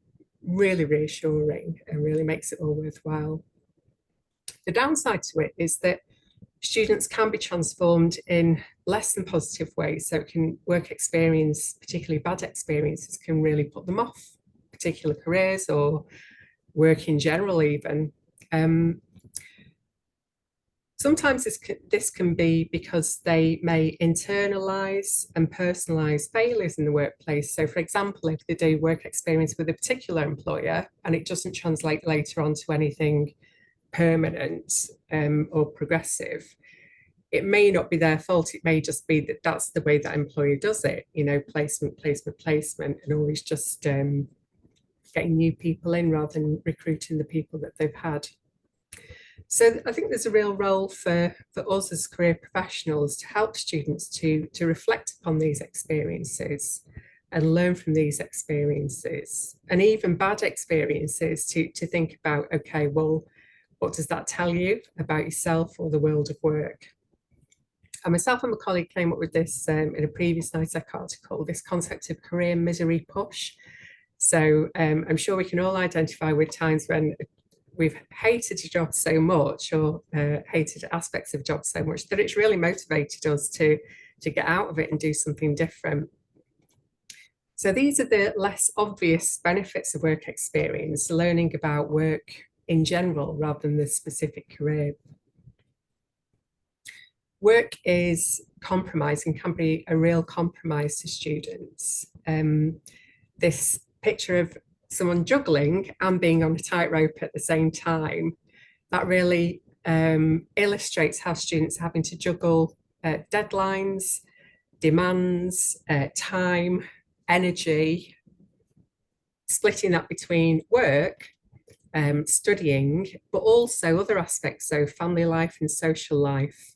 really reassuring and really makes it all worthwhile. The downside to it is that students can be transformed in less than positive ways. So it can work experience, particularly bad experiences, can really put them off particular careers or work in general even. Sometimes this can be because they may internalize and personalize failures in the workplace. So for example, if they do work experience with a particular employer and it doesn't translate later on to anything permanent or progressive, it may not be their fault. It may just be that that's the way that employer does it, you know, placement, placement, placement, and always just getting new people in rather than recruiting the people that they've had. So I think there's a real role for us as career professionals to help students to reflect upon these experiences and learn from these experiences, and even bad experiences, to think about, okay, well, what does that tell you about yourself or the world of work? And myself and my colleague came up with this in a previous NICEC article, this concept of career misery push. So I'm sure we can all identify with times when we've hated a job so much, or hated aspects of a job so much, that it's really motivated us to get out of it and do something different. So these are the less obvious benefits of work experience, learning about work in general rather than the specific career. Work is compromise and can be a real compromise to students. This picture of someone juggling and being on a tightrope at the same time, that really illustrates how students are having to juggle deadlines, demands, time, energy, splitting that between work, studying, but also other aspects, so family life and social life.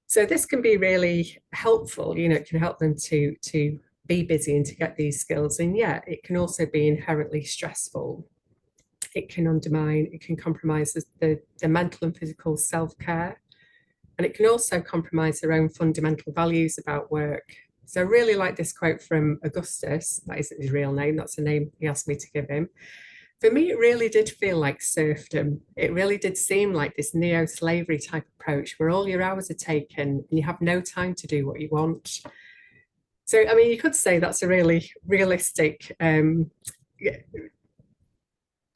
So this can be really helpful, you know, it can help them to be busy and to get these skills, and yet it can also be inherently stressful. It can undermine, it can compromise the mental and physical self-care, and it can also compromise their own fundamental values about work. So I really like this quote from Augustus. That isn't his real name, that's the name he asked me to give him. For me, it really did feel like serfdom. It really did seem like this neo-slavery type approach where all your hours are taken and you have no time to do what you want. So, I mean, you could say that's a really realistic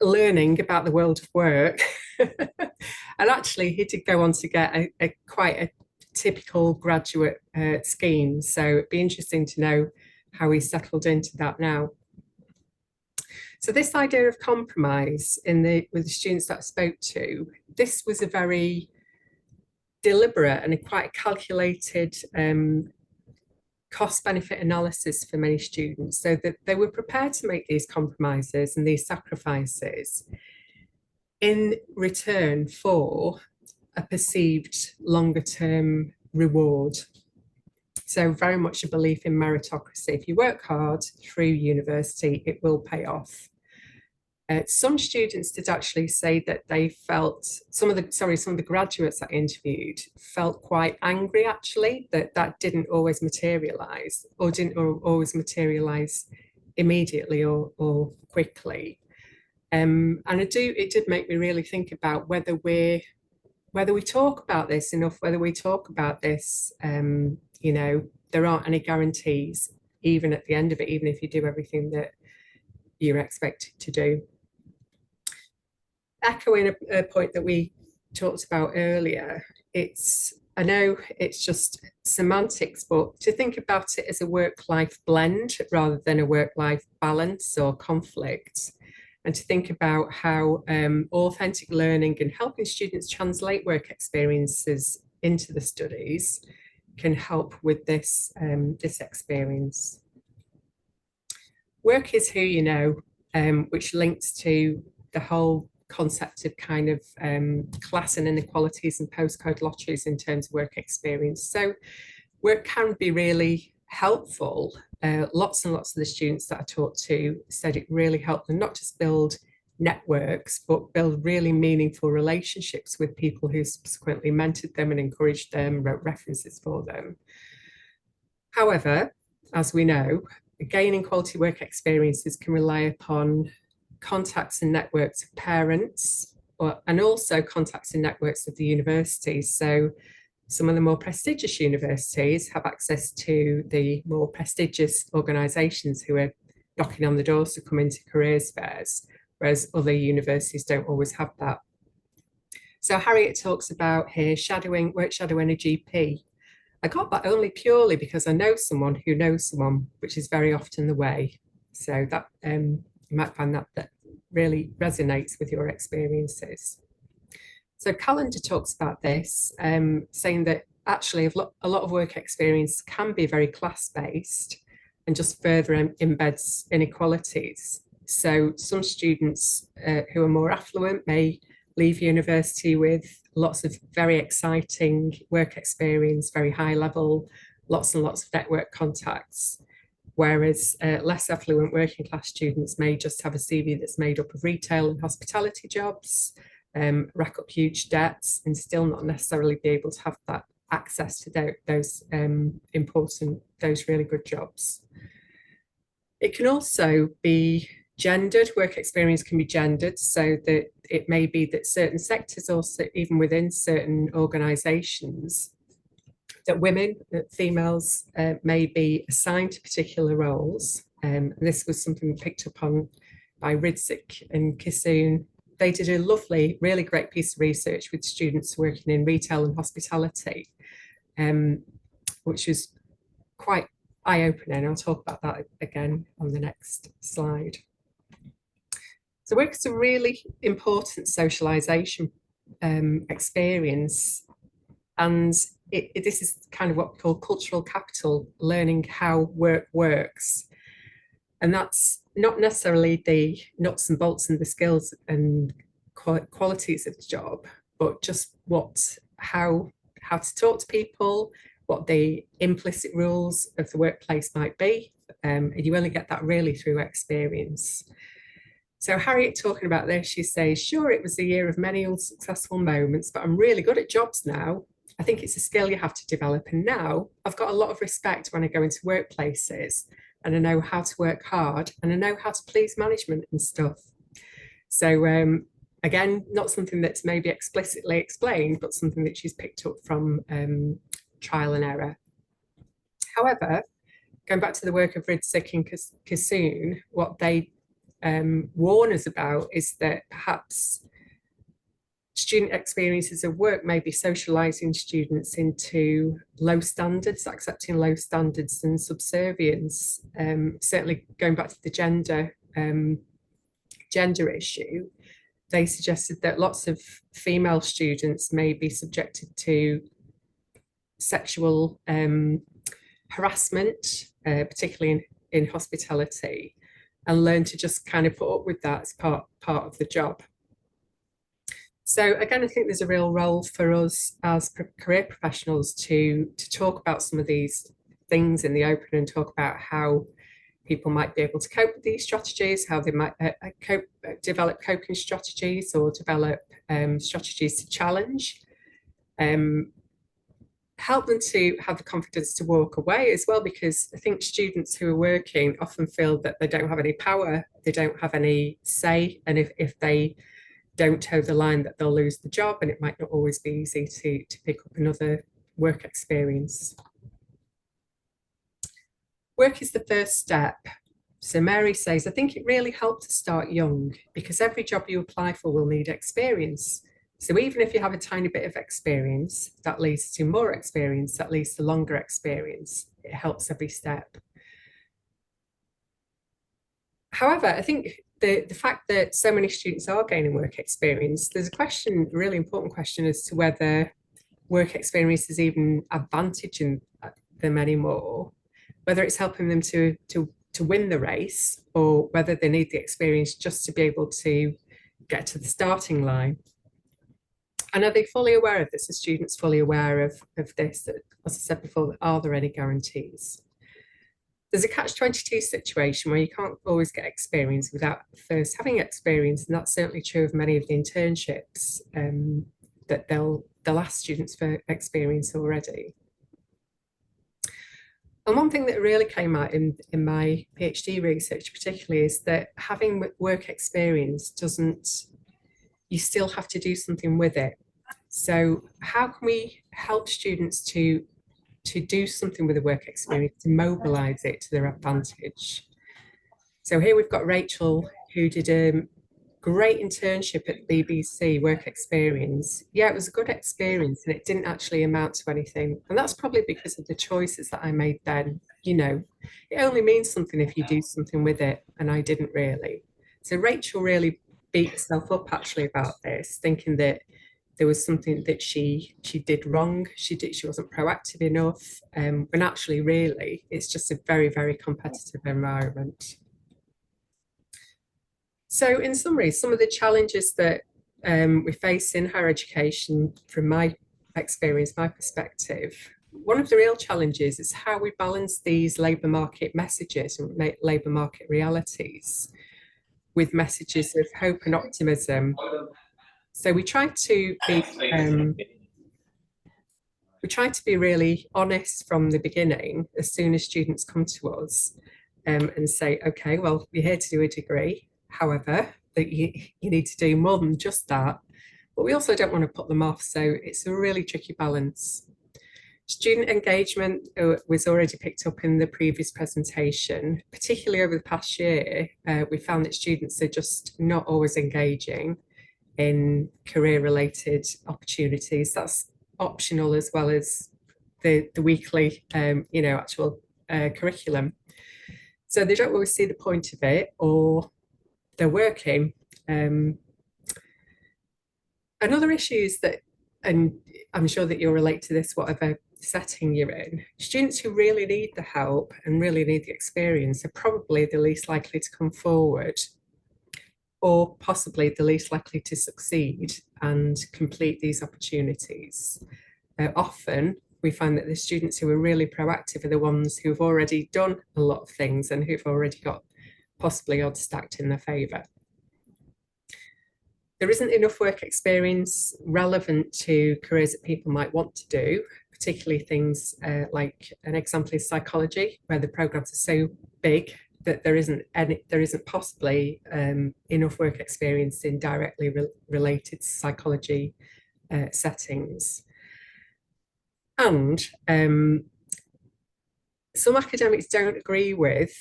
learning about the world of work. And actually, he did go on to get quite a typical graduate scheme. So it'd be interesting to know how he settled into that now. So this idea of compromise with the students that I spoke to, this was a very deliberate and quite a calculated cost-benefit analysis for many students, so that they were prepared to make these compromises and these sacrifices in return for a perceived longer-term reward. So very much a belief in meritocracy. If you work hard through university, it will pay off. Some students did actually say that they felt, some of the graduates I interviewed felt quite angry actually, that didn't always materialise, or didn't always materialise immediately or quickly. And it did make me really think about whether we talk about this enough, whether we talk about this, you know, there aren't any guarantees, even at the end of it, even if you do everything that you're expected to do. Echoing a point that we talked about earlier, I know it's just semantics, but to think about it as a work-life blend rather than a work-life balance or conflict, and to think about how authentic learning and helping students translate work experiences into the studies can help with this, this experience. Work is who you know, which links to the whole concept of kind of class and inequalities and postcode lotteries in terms of work experience. So work can be really helpful. Lots and lots of the students that I talked to said it really helped them not just build networks, but build really meaningful relationships with people who subsequently mentored them and encouraged them, wrote references for them. However, as we know, gaining quality work experiences can rely upon contacts and networks of parents, and also contacts and networks of the universities. So some of the more prestigious universities have access to the more prestigious organisations who are knocking on the doors to come into careers fairs, whereas other universities don't always have that. So Harriet talks about here work shadowing a GP. I got that only purely because I know someone who knows someone, which is very often the way. So that you might find that really resonates with your experiences. So Calendar talks about this, saying that actually a lot of work experience can be very class-based and just further embeds inequalities. So some students who are more affluent may leave university with lots of very exciting work experience, very high level, lots and lots of network contacts, whereas less affluent working class students may just have a CV that's made up of retail and hospitality jobs, rack up huge debts and still not necessarily be able to have that access to those those really good jobs. It can also be gendered. Work experience can be gendered, so that it may be that certain sectors, or even within certain organisations, that women, that females may be assigned to particular roles. This was something picked up on by NICEC and Kissoon. They did a lovely, really great piece of research with students working in retail and hospitality, which was quite eye-opening. I'll talk about that again on the next slide. So work is a really important socialisation experience, and this is kind of what we call cultural capital, learning how work works. And that's not necessarily the nuts and bolts and the skills and qualities of the job, but just how to talk to people, what the implicit rules of the workplace might be. And you only get that really through experience. So Harriet talking about this, she says, sure, it was a year of many unsuccessful moments, but I'm really good at jobs now. I think it's a skill you have to develop. And now I've got a lot of respect when I go into workplaces, and I know how to work hard, and I know how to please management and stuff. So again, not something that's maybe explicitly explained, but something that she's picked up from trial and error. However, going back to the work of NICEC and Kissoon, what they warn us about is that perhaps student experiences of work may be socialising students into low standards, accepting low standards and subservience. Certainly going back to the gender issue, they suggested that lots of female students may be subjected to sexual harassment, particularly in hospitality, and learn to just kind of put up with that as part of the job. So again, I think there's a real role for us as career professionals to talk about some of these things in the open and talk about how people might be able to cope with these strategies, how they might develop coping strategies or develop strategies to challenge. help them to have the confidence to walk away as well, because I think students who are working often feel that they don't have any power, they don't have any say, and if they don't toe the line, that they'll lose the job, and it might not always be easy to pick up another work experience. Work is the first step. So Mary says, I think it really helps to start young, because every job you apply for will need experience. So even if you have a tiny bit of experience, that leads to more experience, that leads to longer experience. It helps every step. However, I think the fact that so many students are gaining work experience, there's a question, a really important question, as to whether work experience is even advantaging them anymore, whether it's helping them to win the race, or whether they need the experience just to be able to get to the starting line. And are they fully aware of this? Are students fully aware of this? As I said before, are there any guarantees? There's a catch-22 situation where you can't always get experience without first having experience, and that's certainly true of many of the internships that they'll ask students for experience already. And one thing that really came out in my PhD research particularly is that having work experience doesn't, you still have to do something with it. So how can we help students to do something with the work experience, to mobilize it to their advantage? So here we've got Rachel, who did a great internship at the BBC, work experience. Yeah, it was a good experience, and it didn't actually amount to anything. And that's probably because of the choices that I made then. You know, it only means something if you do something with it, and I didn't really. So Rachel really beat herself up actually about this, thinking that there was something that she did wrong. She wasn't proactive enough, when actually really it's just a very, very competitive environment. So in summary, some of the challenges that we face in higher education, from my experience, my perspective, one of the real challenges is how we balance these labour market messages and labour market realities with messages of hope and optimism. So we try to be really honest from the beginning as soon as students come to us, and say, okay, well, you're here to do a degree. However, that you need to do more than just that. But we also don't want to put them off. So it's a really tricky balance. Student engagement was already picked up in the previous presentation. Particularly over the past year, we found that students are just not always engaging in career-related opportunities. That's optional as well as the weekly, actual curriculum. So they don't always see the point of it, or they're working. Another issue is that, and I'm sure that you'll relate to this, whatever setting you're in, students who really need the help and really need the experience are probably the least likely to come forward, or possibly the least likely to succeed and complete these opportunities. Often we find that the students who are really proactive are the ones who've already done a lot of things and who've already got possibly odds stacked in their favour. There isn't enough work experience relevant to careers that people might want to do, particularly things like, an example is psychology, where the programs are so big that there isn't possibly enough work experience in directly related psychology settings. And some academics don't agree with,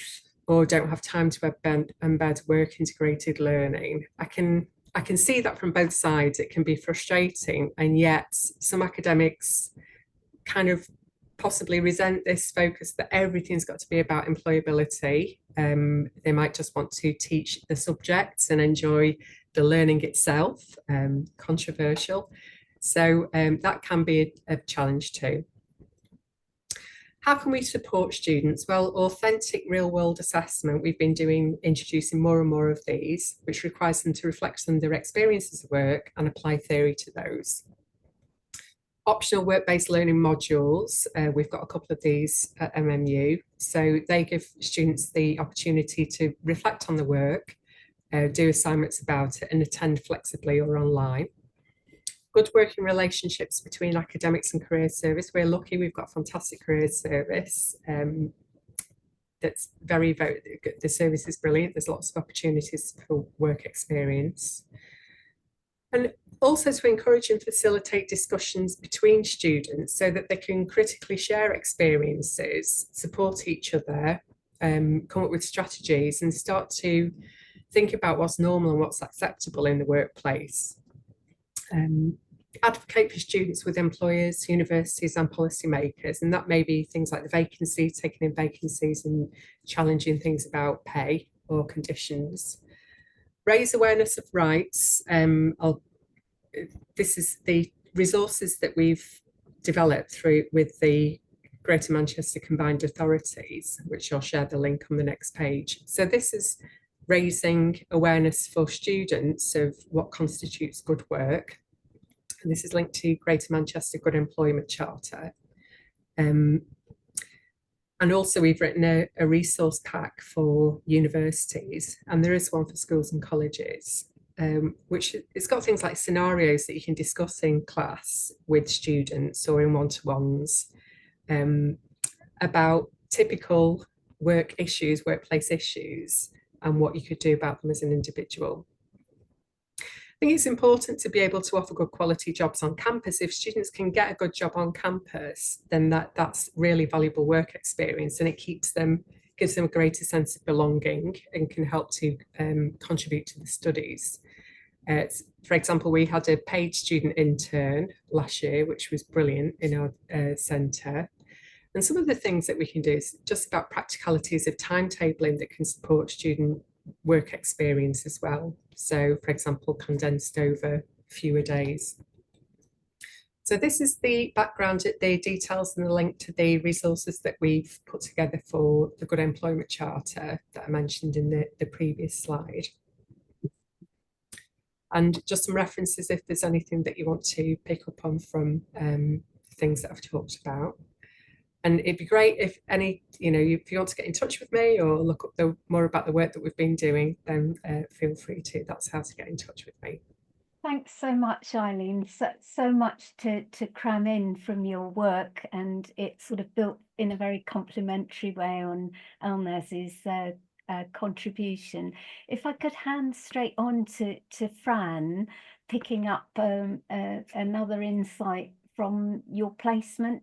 or don't have time to embed work integrated learning. I can see that from both sides. It can be frustrating, and yet some academics kind of possibly resent this focus that everything's got to be about employability. They might just want to teach the subjects and enjoy the learning itself. Controversial. So that can be a challenge too. How can we support students? Well, authentic real-world assessment, we've been introducing more and more of these, which requires them to reflect on their experiences of work and apply theory to those. Optional work-based learning modules, we've got a couple of these at MMU. So they give students the opportunity to reflect on the work, do assignments about it, and attend flexibly or online. good working relationships between academics and career service. We're lucky we've got a fantastic career service. That's very, very good. The service is brilliant. There's lots of opportunities for work experience. And also to encourage and facilitate discussions between students so that they can critically share experiences, support each other, come up with strategies and start to think about what's normal and what's acceptable in the workplace. Advocate for students with employers, universities and policymakers, and that may be things like the vacancies, taking in vacancies and challenging things about pay or conditions. Raise awareness of rights. This is the resources that we've developed through with the Greater Manchester Combined Authorities, which I'll share the link on the next page. So this is raising awareness for students of what constitutes good work. And this is linked to Greater Manchester Good Employment Charter. And also we've written a resource pack for universities, and there is one for schools and colleges, which it's got things like scenarios that you can discuss in class with students or in one-to-ones about typical work issues, workplace issues, and what you could do about them as an individual. I think it's important to be able to offer good quality jobs on campus. If students can get a good job on campus, then that's really valuable work experience, and it gives them a greater sense of belonging and can help to contribute to the studies. For example, we had a paid student intern last year, which was brilliant in our centre. And some of the things that we can do is just about practicalities of timetabling that can support student work experience as well. So, for example, condensed over fewer days. So this is the background, the details and the link to the resources that we've put together for the Good Employment Charter that I mentioned in the previous slide. And just some references if there's anything that you want to pick up on from things that I've talked about. And it'd be great if if you want to get in touch with me or look up more about the work that we've been doing, then feel free to. That's how to get in touch with me. Thanks so much, Eileen. So much to cram in from your work, and it's sort of built in a very complementary way on Elnaz's contribution. If I could hand straight on to Fran, picking up another insight from your placement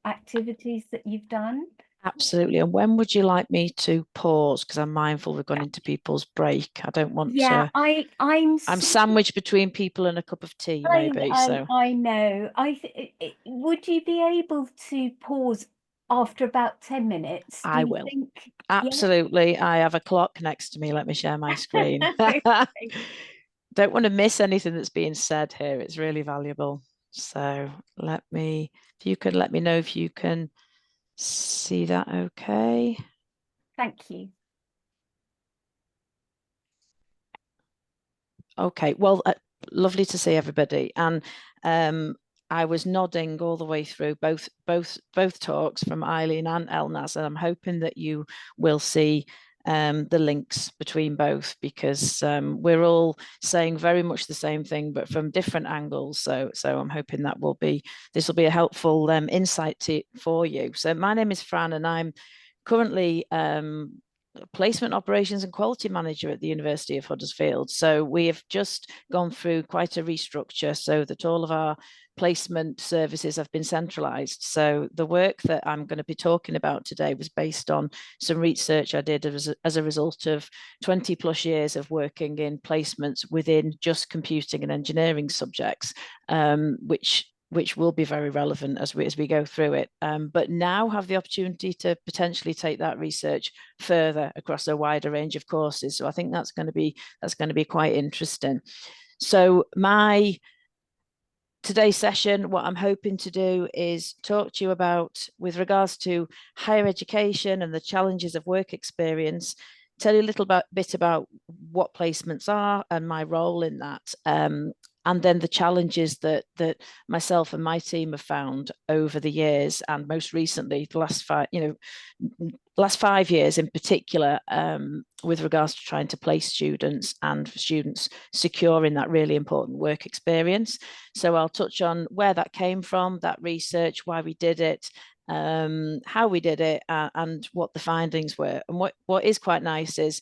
activities that you've done. Absolutely. And when would you like me to pause? Because I'm mindful we're going into people's break. I don't want to. I'm sandwiched between people and a cup of tea, maybe. I know. Would you be able to pause after about 10 minutes? I will. Absolutely. Yeah? I have a clock next to me. Let me share my screen. Don't want to miss anything that's being said here. It's really valuable. So if you could let me know if you can see that okay. Thank you. Okay, well, lovely to see everybody. And I was nodding all the way through both talks from Eileen and Elnaz, and I'm hoping that you will see the links between both, because we're all saying very much the same thing but from different angles, so I'm hoping that this will be a helpful insight for you. So my name is Fran, and I'm currently placement operations and quality manager at the University of Huddersfield. So we have just gone through quite a restructure so that all of our placement services have been centralized. So the work that I'm going to be talking about today was based on some research I did as a result of 20 plus years of working in placements within just computing and engineering subjects, which will be very relevant as we go through it, but now have the opportunity to potentially take that research further across a wider range of courses. So I think that's going to be quite interesting. So today's session, what I'm hoping to do is talk to you about, with regards to higher education and the challenges of work experience, tell you a little bit about what placements are and my role in that. and then the challenges that myself and my team have found over the years, and most recently the last 5 years in particular, with regards to trying to place students and for students securing that really important work experience. So I'll touch on where that came from, that research, why we did it, how we did it, and what the findings were. And what is quite nice is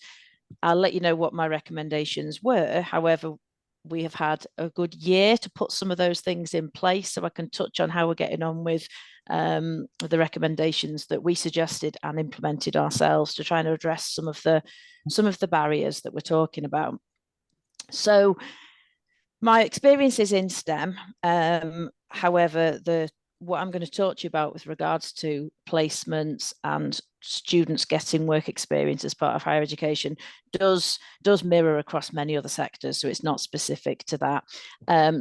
I'll let you know what my recommendations were. However, we have had a good year to put some of those things in place, so I can touch on how we're getting on with the recommendations that we suggested and implemented ourselves to try and address some of the barriers that we're talking about. So my experience is in STEM. However, what I'm going to talk to you about with regards to placements and students getting work experience as part of higher education does mirror across many other sectors, so it's not specific to that.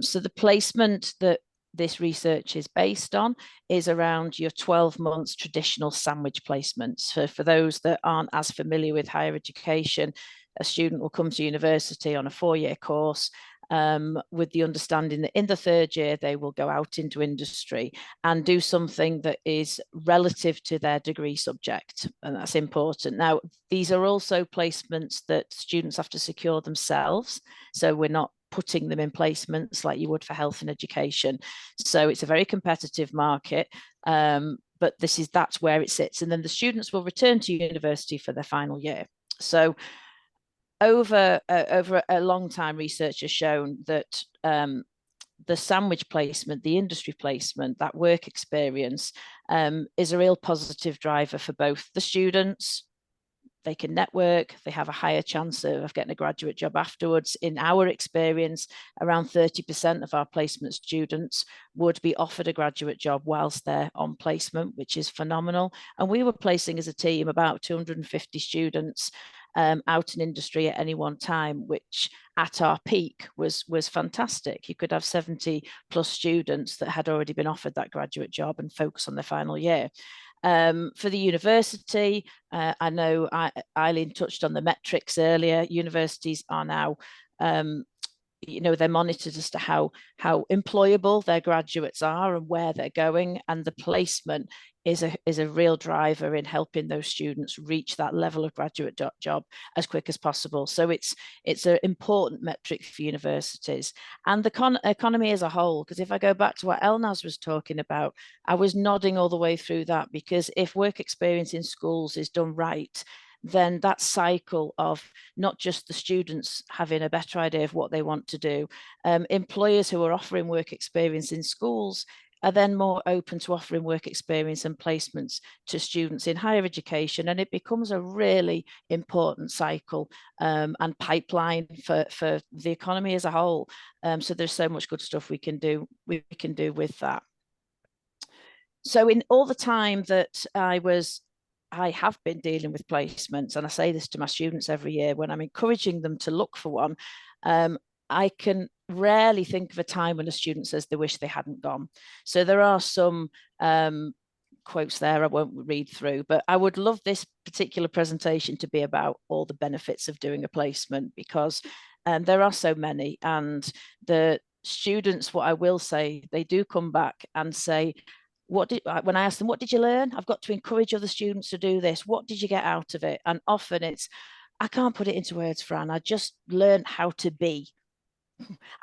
So the placement that this research is based on is around your 12 months traditional sandwich placements. So for those that aren't as familiar with higher education, a student will come to university on a 4-year course, with the understanding that in the 3rd year, they will go out into industry and do something that is relative to their degree subject. And that's important. Now, these are also placements that students have to secure themselves. So we're not putting them in placements like you would for health and education. So it's a very competitive market. But that's where it sits. And then the students will return to university for their final year. So over a long time, research has shown that the sandwich placement, the industry placement, that work experience is a real positive driver for both the students. They can network, they have a higher chance of getting a graduate job afterwards. In our experience, around 30% of our placement students would be offered a graduate job whilst they're on placement, which is phenomenal. And we were placing as a team about 250 students out in industry at any one time, which at our peak was fantastic. You could have 70 plus students that had already been offered that graduate job and focus on their final year. For the university, I know Eileen touched on the metrics earlier. Universities are now, they're monitored as to how employable their graduates are and where they're going, and the placement is a real driver in helping those students reach that level of graduate job as quick as possible. So it's an important metric for universities and the economy as a whole. Because if I go back to what Elnaz was talking about, I was nodding all the way through that, because if work experience in schools is done right, then that cycle of not just the students having a better idea of what they want to do, employers who are offering work experience in schools are then more open to offering work experience and placements to students in higher education, and it becomes a really important cycle and pipeline for the economy as a whole. So there's so much good stuff we can do with that. So in all the time that I have been dealing with placements, and I say this to my students every year when I'm encouraging them to look for one, I can rarely think of a time when a student says they wish they hadn't gone. So there are some quotes there I won't read through, but I would love this particular presentation to be about all the benefits of doing a placement, because there are so many. And the students, what I will say, they do come back and say, when I ask them, what did you learn? I've got to encourage other students to do this. What did you get out of it? And often it's, I can't put it into words, Fran. I just learned how to be.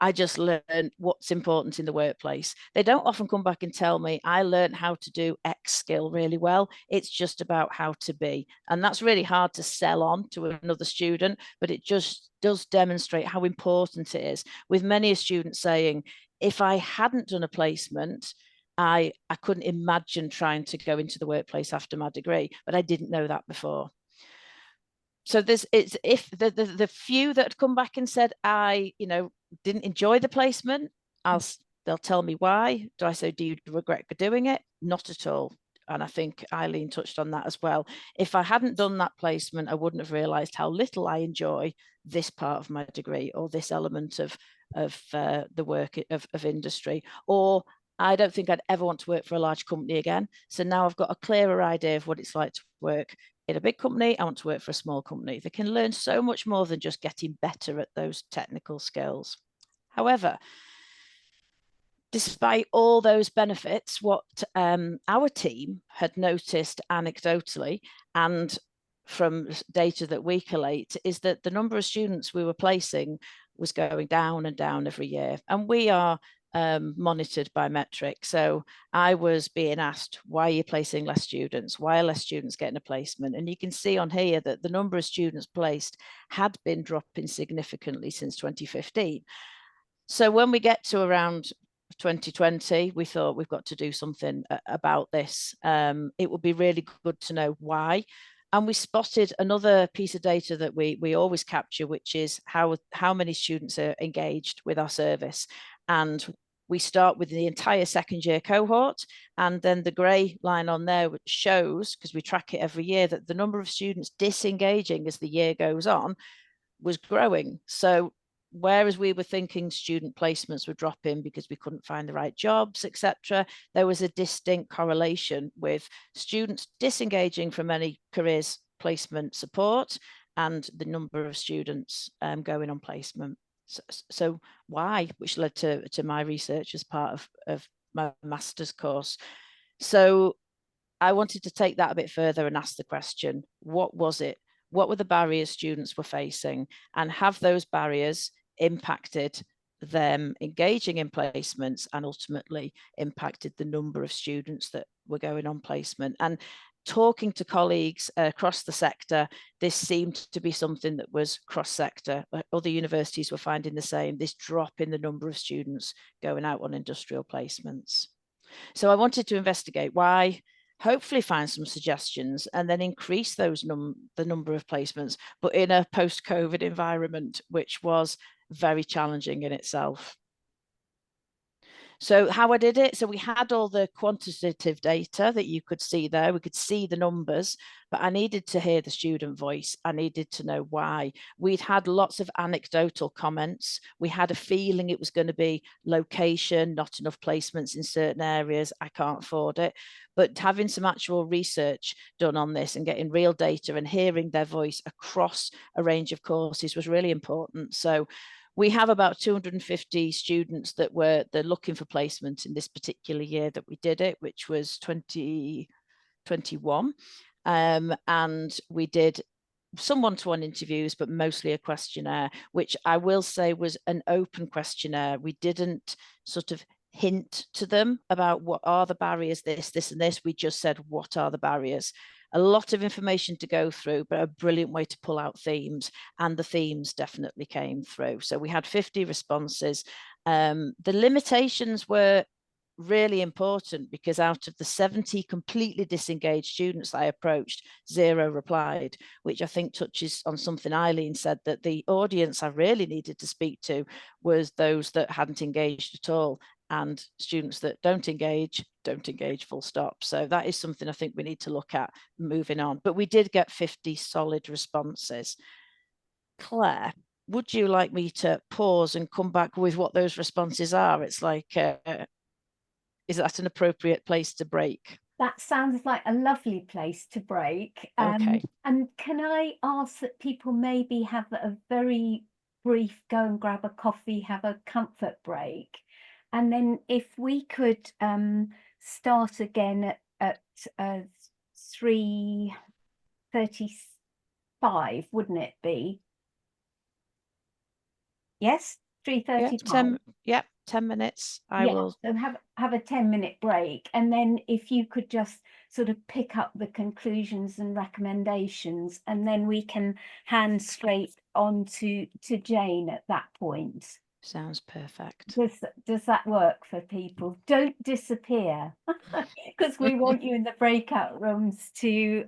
I just learned what's important in the workplace. They don't often come back and tell me, I learned how to do X skill really well. It's just about how to be. And that's really hard to sell on to another student, but it just does demonstrate how important it is. With many students saying, if I hadn't done a placement, I couldn't imagine trying to go into the workplace after my degree, but I didn't know that before. So if the few that come back and said, I didn't enjoy the placement, they'll tell me why. Do I say, do you regret doing it? Not at all. And I think Eileen touched on that as well. If I hadn't done that placement, I wouldn't have realized how little I enjoy this part of my degree or this element of the work of industry. Or I don't think I'd ever want to work for a large company again. So now I've got a clearer idea of what it's like to work in a big company. I want to work for a small company. They can learn so much more than just getting better at those technical skills. However, despite all those benefits, what our team had noticed anecdotally and from data that we collate is that the number of students we were placing was going down and down every year. And we are monitored by metrics. So I was being asked, why are you placing less students? Why are less students getting a placement? And you can see on here that the number of students placed had been dropping significantly since 2015. So when we get to around 2020, we thought we've got to do something about this. It would be really good to know why. And we spotted another piece of data that we always capture, which is how many students are engaged with our service. And we start with the entire second year cohort. And then the grey line on there shows, because we track it every year, that the number of students disengaging as the year goes on was growing. So whereas we were thinking student placements were dropping because we couldn't find the right jobs, etc., there was a distinct correlation with students disengaging from any careers placement support and the number of students going on placement. So why? Which led to my research as part of my master's course. So I wanted to take that a bit further and ask the question, what was it? What were the barriers students were facing, and have those barriers impacted them engaging in placements and ultimately impacted the number of students that were going on placement? And talking to colleagues across the sector, this seemed to be something that was cross-sector. Other universities were finding the same, this drop in the number of students going out on industrial placements. So I wanted to investigate why, hopefully find some suggestions, and then increase those the number of placements, but in a post-COVID environment, which was very challenging in itself. So how I did it, so we had all the quantitative data that you could see there. We could see the numbers, but I needed to hear the student voice. I needed to know why. We'd had lots of anecdotal comments. We had a feeling it was going to be location, not enough placements in certain areas. I can't afford it. But having some actual research done on this and getting real data and hearing their voice across a range of courses was really important. So we have about 250 students that were looking for placement in this particular year that we did it, which was 2021. And we did some one-to-one interviews, but mostly a questionnaire, which I will say was an open questionnaire. We didn't sort of hint to them about what are the barriers, this and this. We just said, what are the barriers? A lot of information to go through, but a brilliant way to pull out themes, and the themes definitely came through. So we had 50 responses. The limitations were really important because out of the 70 completely disengaged students I approached, 0 replied, which I think touches on something Eileen said, that the audience I really needed to speak to was those that hadn't engaged at all, and students that don't engage full stop. So that is something I think we need to look at moving on. But we did get 50 solid responses. Claire, would you like me to pause and come back with what those responses are? It's like, is that an appropriate place to break? That sounds like a lovely place to break. Okay. And can I ask that people maybe have a very brief go and grab a coffee, have a comfort break, and then if we could start again at 3:35, wouldn't it be? Yes, 3:35. Yeah, 10 minutes. I will. So have a 10-minute break, and then if you could just sort of pick up the conclusions and recommendations, and then we can hand straight on to Jane at that point. Sounds perfect. Does that work for people? Don't disappear, because we want you in the breakout rooms to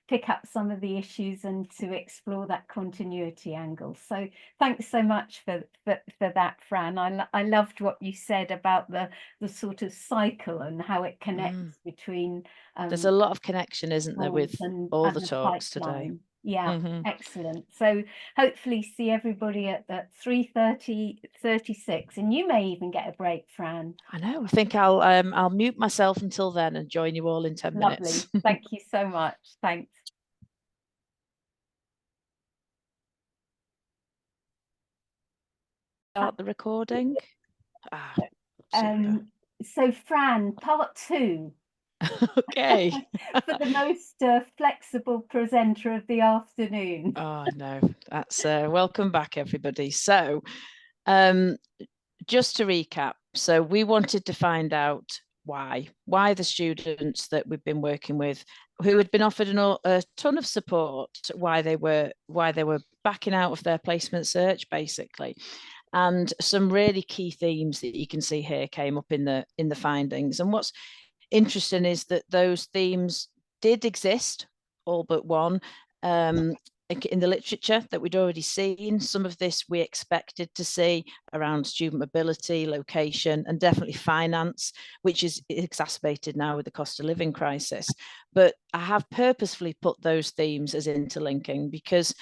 pick up some of the issues and to explore that continuity angle. So thanks so much for that, Fran. I loved what you said about the sort of cycle and how it connects between. There's a lot of connection, isn't there, with all the and talks pipeline. today? Yeah, excellent. So hopefully see everybody at 3:36, and you may even get a break, Fran. I know. I think I'll mute myself until then and join you all in 10 minutes. Lovely. Thank you so much. Thanks. Start the recording. Super. So Fran, part 2. Okay. For the most flexible presenter of the afternoon. Oh no, that's welcome back everybody. So just to recap, so we wanted to find out why the students that we've been working with, who had been offered a ton of support, why they were backing out of their placement search basically. And some really key themes that you can see here came up in the findings. And what's interesting is that those themes did exist, all but one, in the literature that we'd already seen. Some of this we expected to see around student mobility, location, and definitely finance, which is exacerbated now with the cost of living crisis. But I have purposefully put those themes as interlinking because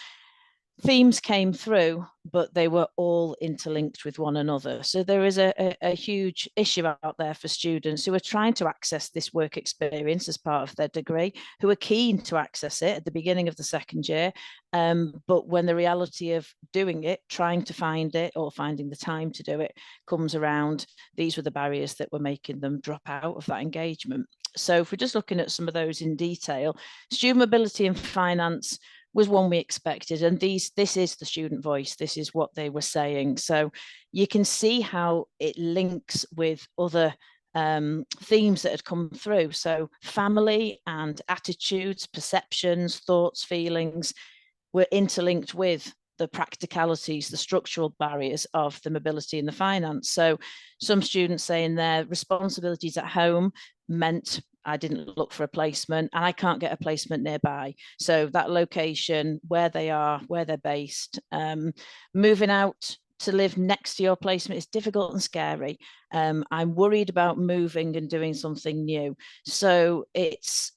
themes came through, but they were all interlinked with one another. So there is a huge issue out there for students who are trying to access this work experience as part of their degree, who are keen to access it at the beginning of the second year. But when the reality of doing it, trying to find it or finding the time to do it comes around, these were the barriers that were making them drop out of that engagement. So if we're just looking at some of those in detail, student mobility and finance was one we expected, and this is the student voice, this is what they were saying. So you can see how it links with other themes that had come through. So family and attitudes, perceptions, thoughts, feelings were interlinked with the practicalities, the structural barriers of the mobility and the finance. So some students saying their responsibilities at home meant I didn't look for a placement and I can't get a placement nearby. So that location, where they are, where they're based, moving out to live next to your placement is difficult and scary. I'm worried about moving and doing something new. So it's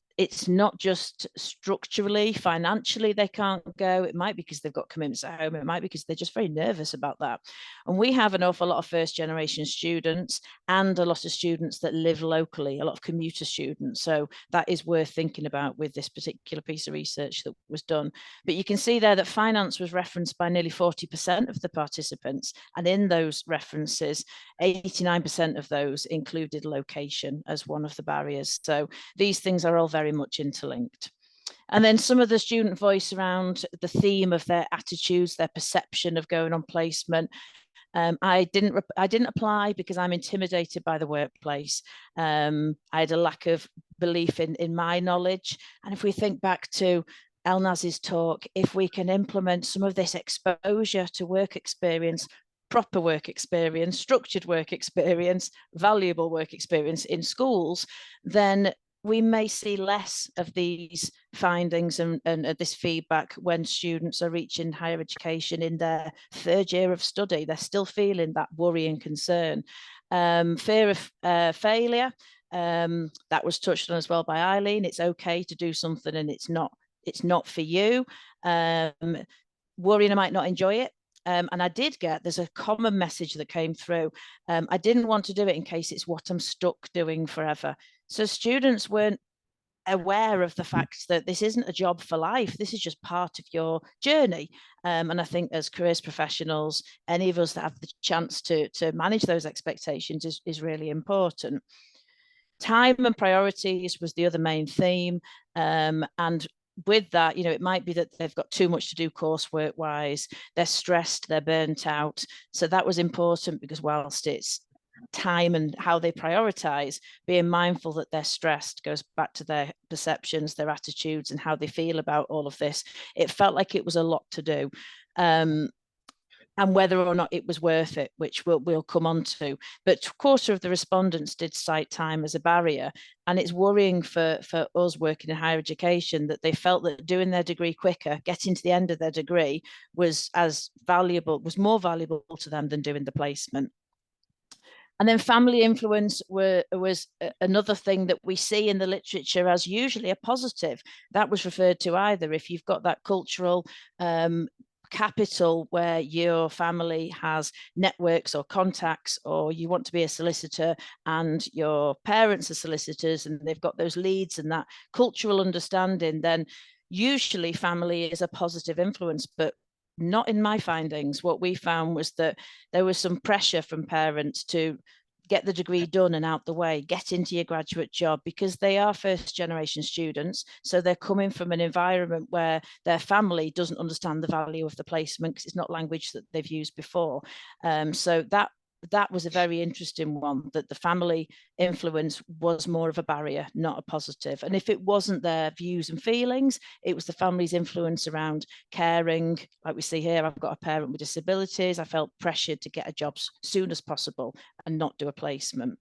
not just structurally, financially, they can't go. It might be because they've got commitments at home. It might be because they're just very nervous about that. And we have an awful lot of first generation students and a lot of students that live locally, a lot of commuter students. So that is worth thinking about with this particular piece of research that was done. But you can see there that finance was referenced by nearly 40% of the participants. And in those references, 89% of those included location as one of the barriers. So these things are all very much interlinked. And then some of the student voice around the theme of their attitudes, their perception of going on placement. I didn't apply because I'm intimidated by the workplace. I had a lack of belief in my knowledge. And if we think back to Elnaz's talk, if we can implement some of this exposure to work experience, proper work experience, structured work experience, valuable work experience in schools, then we may see less of these findings and this feedback when students are reaching higher education in their third year of study. They're still feeling that worry and concern. Fear of failure, that was touched on as well by Eileen. It's okay to do something and it's not for you. Worrying I might not enjoy it. And I did get, there's a common message that came through. I didn't want to do it in case it's what I'm stuck doing forever. So students weren't aware of the fact that this isn't a job for life. This is just part of your journey. And I think as careers professionals, any of us that have the chance to manage those expectations is really important. Time and priorities was the other main theme. And with that, it might be that they've got too much to do coursework wise, they're stressed, they're burnt out. So that was important because whilst it's time and how they prioritize, being mindful that they're stressed goes back to their perceptions, their attitudes, and how they feel about all of this. It felt like it was a lot to do. And whether or not it was worth it, which we'll come on to. But a quarter of the respondents did cite time as a barrier. And it's worrying for us working in higher education that they felt that doing their degree quicker, getting to the end of their degree was more valuable to them than doing the placement. And then family influence was another thing that we see in the literature as usually a positive. That was referred to either if you've got that cultural capital where your family has networks or contacts, or you want to be a solicitor and your parents are solicitors and they've got those leads and that cultural understanding, then usually family is a positive influence. But not in my findings. What we found was that there was some pressure from parents to get the degree done and out the way, get into your graduate job, because they are first generation students. So they're coming from an environment where their family doesn't understand the value of the placement because it's not language that they've used before. So that was a very interesting one, that the family influence was more of a barrier, not a positive. And if it wasn't their views and feelings, it was the family's influence around caring. Like we see here, I've got a parent with disabilities. I felt pressured to get a job as soon as possible and not do a placement.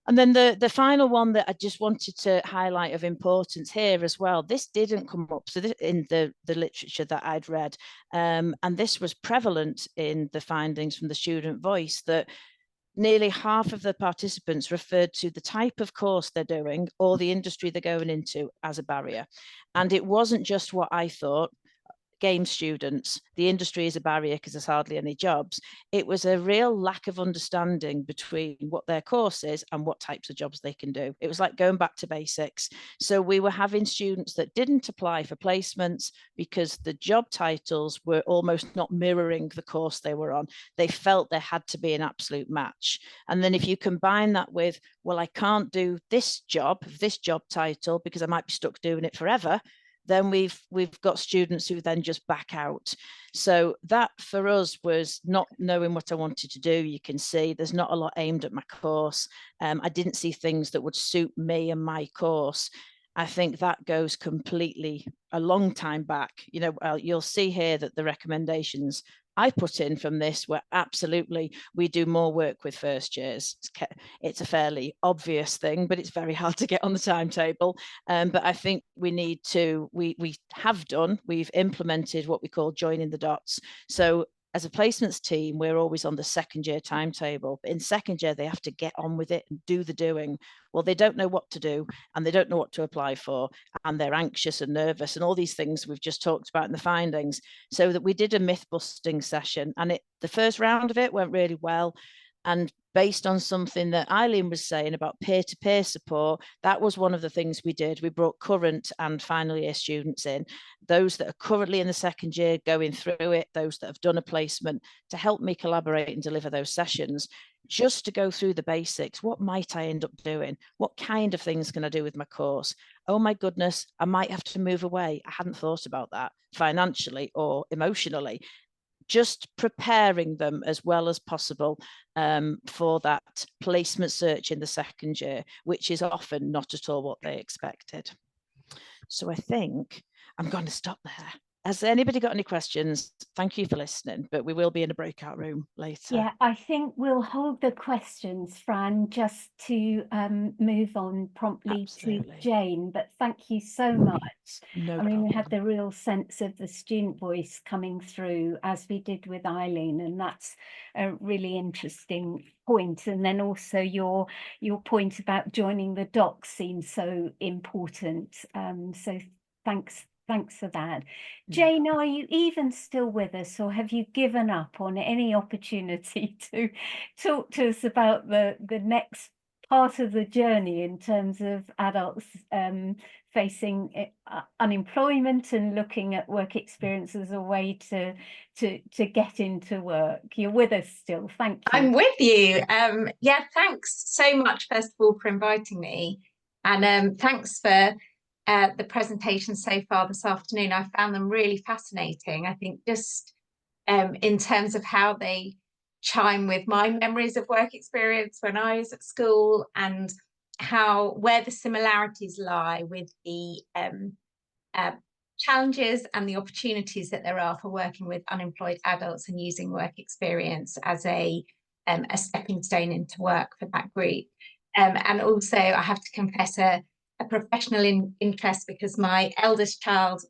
And then the final one that I just wanted to highlight of importance here as well, this didn't come up in the literature that I'd read, and this was prevalent in the findings from the student voice, that nearly half of the participants referred to the type of course they're doing or the industry they're going into as a barrier. And it wasn't just what I thought, game students, the industry is a barrier because there's hardly any jobs. It was a real lack of understanding between what their course is and what types of jobs they can do. It was like going back to basics. So we were having students that didn't apply for placements because the job titles were almost not mirroring the course they were on. They felt there had to be an absolute match. And then if you combine that with, well, I can't do this job title because I might be stuck doing it forever, then we've got students who then just back out. So that for us was not knowing what I wanted to do. You can see there's not a lot aimed at my course. I didn't see things that would suit me and my course. I think that goes completely a long time back. You know, you'll see here that the recommendations I put in from this were absolutely, we do more work with first years. It's a fairly obvious thing, but it's very hard to get on the timetable. But I think we we've implemented what we call joining the dots. So as a placements team, we're always on the second year timetable. But in second year, they have to get on with it and do the doing. Well, they don't know what to do and they don't know what to apply for. And they're anxious and nervous and all these things we've just talked about in the findings. So that we did a myth busting session, and the first round of it went really well. And based on something that Eileen was saying about peer-to-peer support, that was one of the things we did. We brought current and final year students in, those that are currently in the second year going through it, those that have done a placement, to help me collaborate and deliver those sessions, just to go through the basics. What might I end up doing? What kind of things can I do with my course? Oh my goodness, I might have to move away. I hadn't thought about that financially or emotionally. Just preparing them as well as possible for that placement search in the second year, which is often not at all what they expected. So I think I'm going to stop there. Has anybody got any questions? Thank you for listening, but we will be in a breakout room later. Yeah, I think we'll hold the questions, Fran, just to move on promptly Absolutely. to Jane. But thank you so much. No I mean, we had problem. the real sense of the student voice coming through, as we did with Eileen, and that's a really interesting point. And then also your point about joining the docs seems so important. So thanks for that. Jane, are you even still with us, or have you given up on any opportunity to talk to us about the next part of the journey in terms of adults facing unemployment and looking at work experience as a way to get into work? You're with us still. Thank you. I'm with you. Yeah, thanks so much, first of all, for inviting me. And thanks for the presentation so far this afternoon. I found them really fascinating. I think just in terms of how they chime with my memories of work experience when I was at school, and where the similarities lie with the challenges and the opportunities that there are for working with unemployed adults and using work experience as a stepping stone into work for that group. And also, I have to confess a professional interest, because my eldest child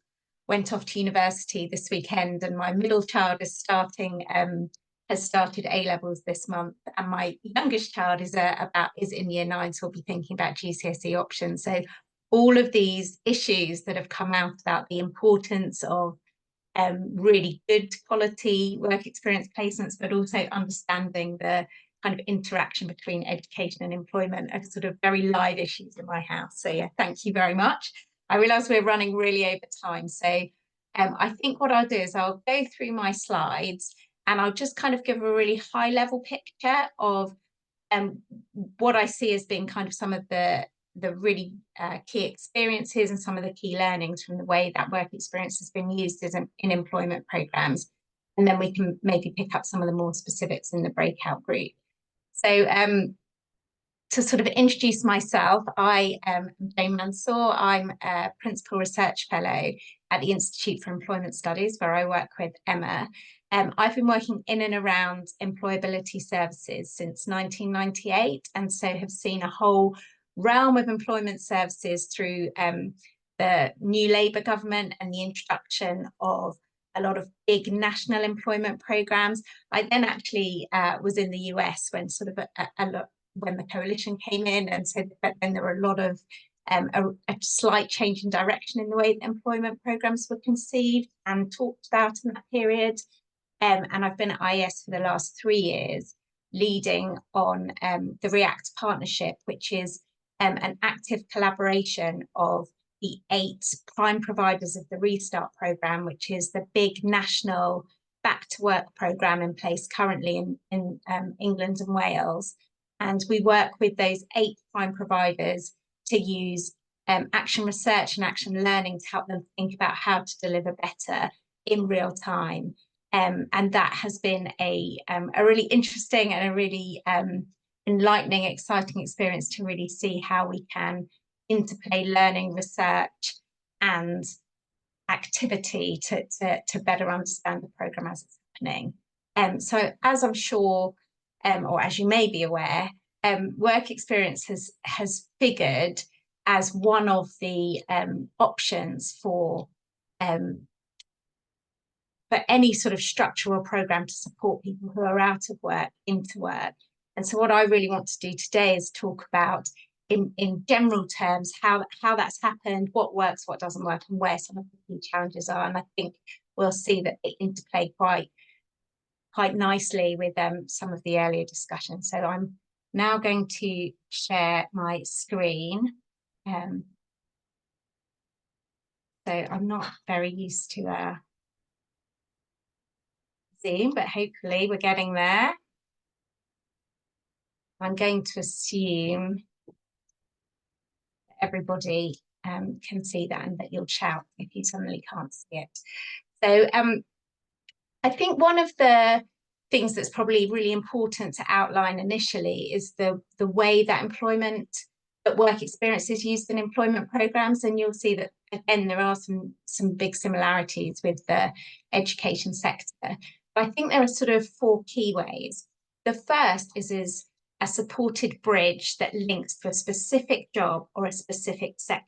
went off to university this weekend, and my middle child is has started A-levels this month, and my youngest child is in year 9, so we'll be thinking about GCSE options. So all of these issues that have come out about the importance of really good quality work experience placements, but also understanding the kind of interaction between education and employment are sort of very live issues in my house. So yeah, thank you very much. I realise we're running really over time. So I think what I'll do is I'll go through my slides and I'll just kind of give a really high level picture of what I see as being kind of some of the really key experiences and some of the key learnings from the way that work experience has been used in employment programs. And then we can maybe pick up some of the more specifics in the breakout group. So to sort of introduce myself, I am Jane Mansour. I'm a Principal Research Fellow at the Institute for Employment Studies, where I work with Emma. I've been working in and around employability services since 1998, and so have seen a whole realm of employment services through the new Labour government and the introduction of a lot of big national employment programs. I then actually was in the US when sort of when the coalition came in, and so then there were a lot of a slight change in direction in the way that employment programs were conceived and talked about in that period. And I've been at IES for the last 3 years, leading on the REACT partnership, which is an active collaboration of the 8 prime providers of the Restart programme, which is the big national back to work programme in place currently in England and Wales. And we work with those 8 prime providers to use action research and action learning to help them think about how to deliver better in real time. And that has been a really interesting and a really enlightening, exciting experience to really see how we can interplay learning, research and activity to better understand the programme as it's happening. So as I'm sure, or as you may be aware, work experience has figured as one of the options for any sort of structural programme to support people who are out of work into work. And so what I really want to do today is talk about in general terms how that's happened, what works, what doesn't work, and where some of the key challenges are. And I think we'll see that they interplay quite nicely with some of the earlier discussions. So I'm now going to share my screen. So I'm not very used to Zoom, but hopefully we're getting there. I'm going to assume everybody can see that and that you'll shout if you suddenly can't see it. So I think one of the things that's probably really important to outline initially is the way that work experience is used in employment programs. And you'll see that, again, there are some big similarities with the education sector. But I think there are sort of 4 key ways. The first is a supported bridge that links to a specific job or a specific sector.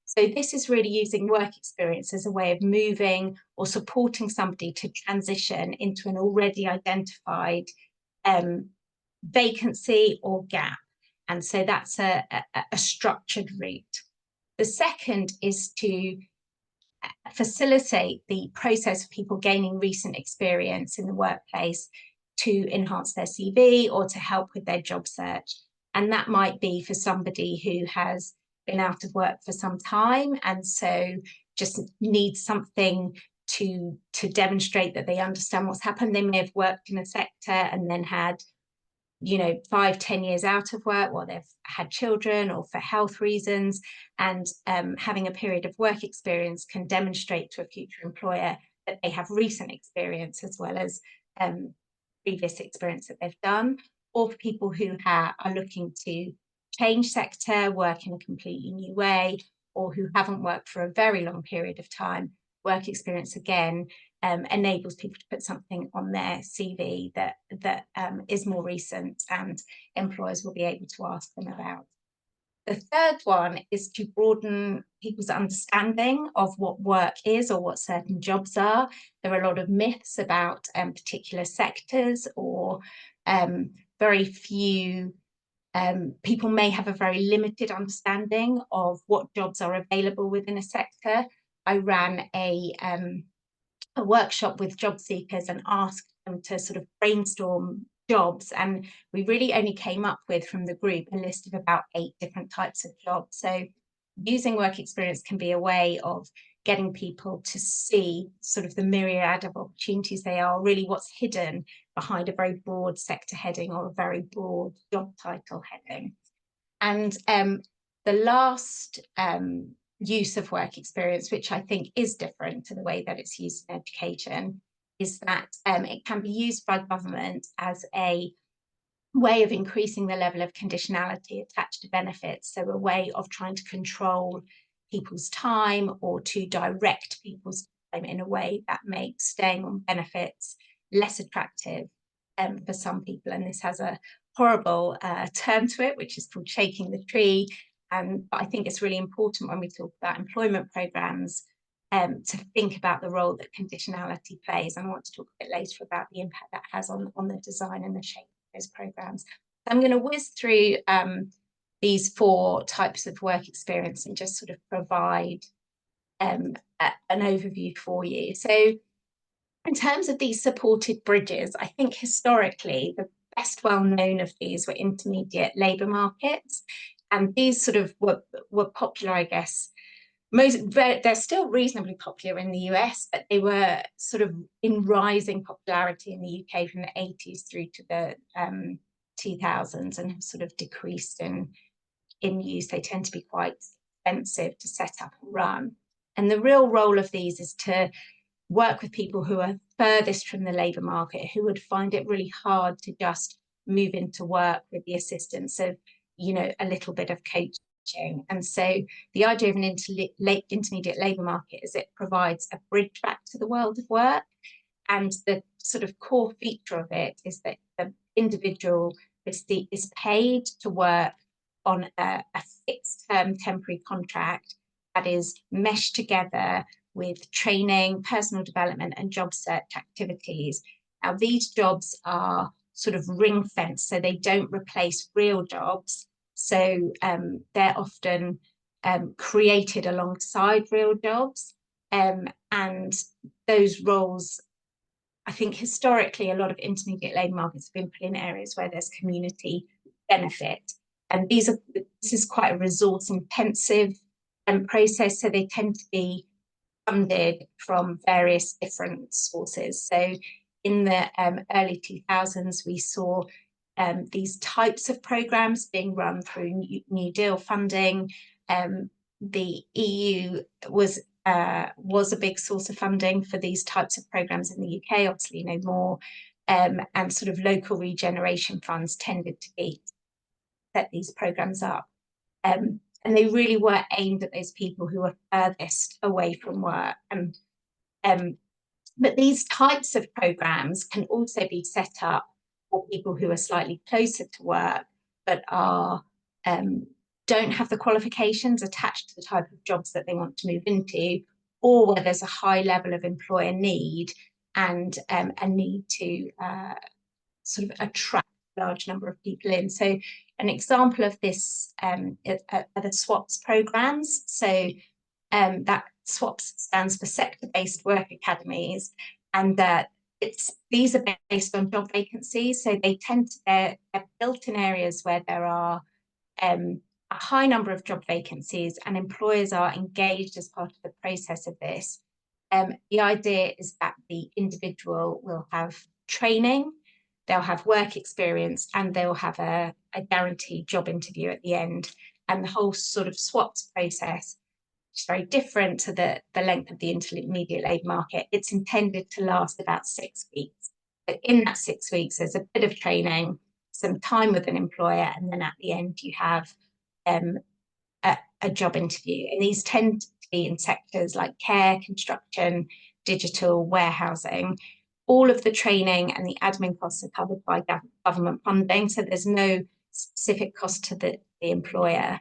So this is really using work experience as a way of moving or supporting somebody to transition into an already identified vacancy or gap. And so that's a structured route. The second is to facilitate the process of people gaining recent experience in the workplace to enhance their CV or to help with their job search. And that might be for somebody who has been out of work for some time and so just needs something to demonstrate that they understand what's happened. They may have worked in a sector and then had 5-10 years out of work while they've had children or for health reasons, and having a period of work experience can demonstrate to a future employer that they have recent experience as well as previous experience that they've done. Or for people who are looking to change sector, work in a completely new way, or who haven't worked for a very long period of time, work experience again enables people to put something on their CV that is more recent and employers will be able to ask them about. The third one is to broaden people's understanding of what work is or what certain jobs are. There are a lot of myths about particular sectors, or very few people may have a very limited understanding of what jobs are available within a sector. I ran a workshop with job seekers and asked them to sort of brainstorm jobs, and we really only came up with, from the group, a list of about 8 different types of jobs. So using work experience can be a way of getting people to see sort of the myriad of opportunities they are, really what's hidden behind a very broad sector heading or a very broad job title heading. And the last use of work experience, which I think is different to the way that it's used in education, is that it can be used by government as a way of increasing the level of conditionality attached to benefits. So a way of trying to control people's time or to direct people's time in a way that makes staying on benefits less attractive for some people. And this has a horrible term to it, which is called shaking the tree. But I think it's really important when we talk about employment programmes to think about the role that conditionality plays. And I want to talk a bit later about the impact that has on the design and the shape of those programmes. So I'm going to whiz through these 4 types of work experience and just sort of provide an overview for you. So in terms of these supported bridges, I think historically the best well known of these were intermediate labour markets, and these sort of were popular, I guess. They're still reasonably popular in the US, but they were sort of in rising popularity in the UK from the 80s through to the 2000s, and have sort of decreased in use. They tend to be quite expensive to set up and run. And the real role of these is to work with people who are furthest from the labour market, who would find it really hard to just move into work with the assistance of, you know, a little bit of coaching. And so the idea of an intermediate labour market is it provides a bridge back to the world of work. And the sort of core feature of it is that the individual is paid to work on a fixed term temporary contract that is meshed together with training, personal development, and job search activities. Now, these jobs are sort of ring fenced, so they don't replace real jobs. So they're often created alongside real jobs. And those roles, I think historically, a lot of intermediate labour markets have been put in areas where there's community benefit. And this is quite a resource intensive process, so they tend to be funded from various different sources. So in the early 2000s, we saw these types of programmes being run through New Deal funding. The EU was a big source of funding for these types of programmes in the UK, obviously no more, and sort of local regeneration funds tended to set these programmes up. And they really were aimed at those people who were furthest away from work. But these types of programmes can also be set up for people who are slightly closer to work, but don't have the qualifications attached to the type of jobs that they want to move into, or where there's a high level of employer need and a need to sort of attract a large number of people in. So an example of this are the SWAPS programmes. So that SWAPS stands for sector-based work academies, and these are based on job vacancies. So they're built in areas where there are a high number of job vacancies, and employers are engaged as part of the process of this. The idea is that the individual will have training, they'll have work experience, and they'll have a guaranteed job interview at the end. And the whole sort of SWAPS process is very different to the length of the intermediate labour market. It's intended to last about 6 weeks. But in that 6 weeks, there's a bit of training, some time with an employer, and then at the end you have a job interview. And these tend to be in sectors like care, construction, digital, warehousing. All of the training and the admin costs are covered by government funding, so there's no specific cost to the employer.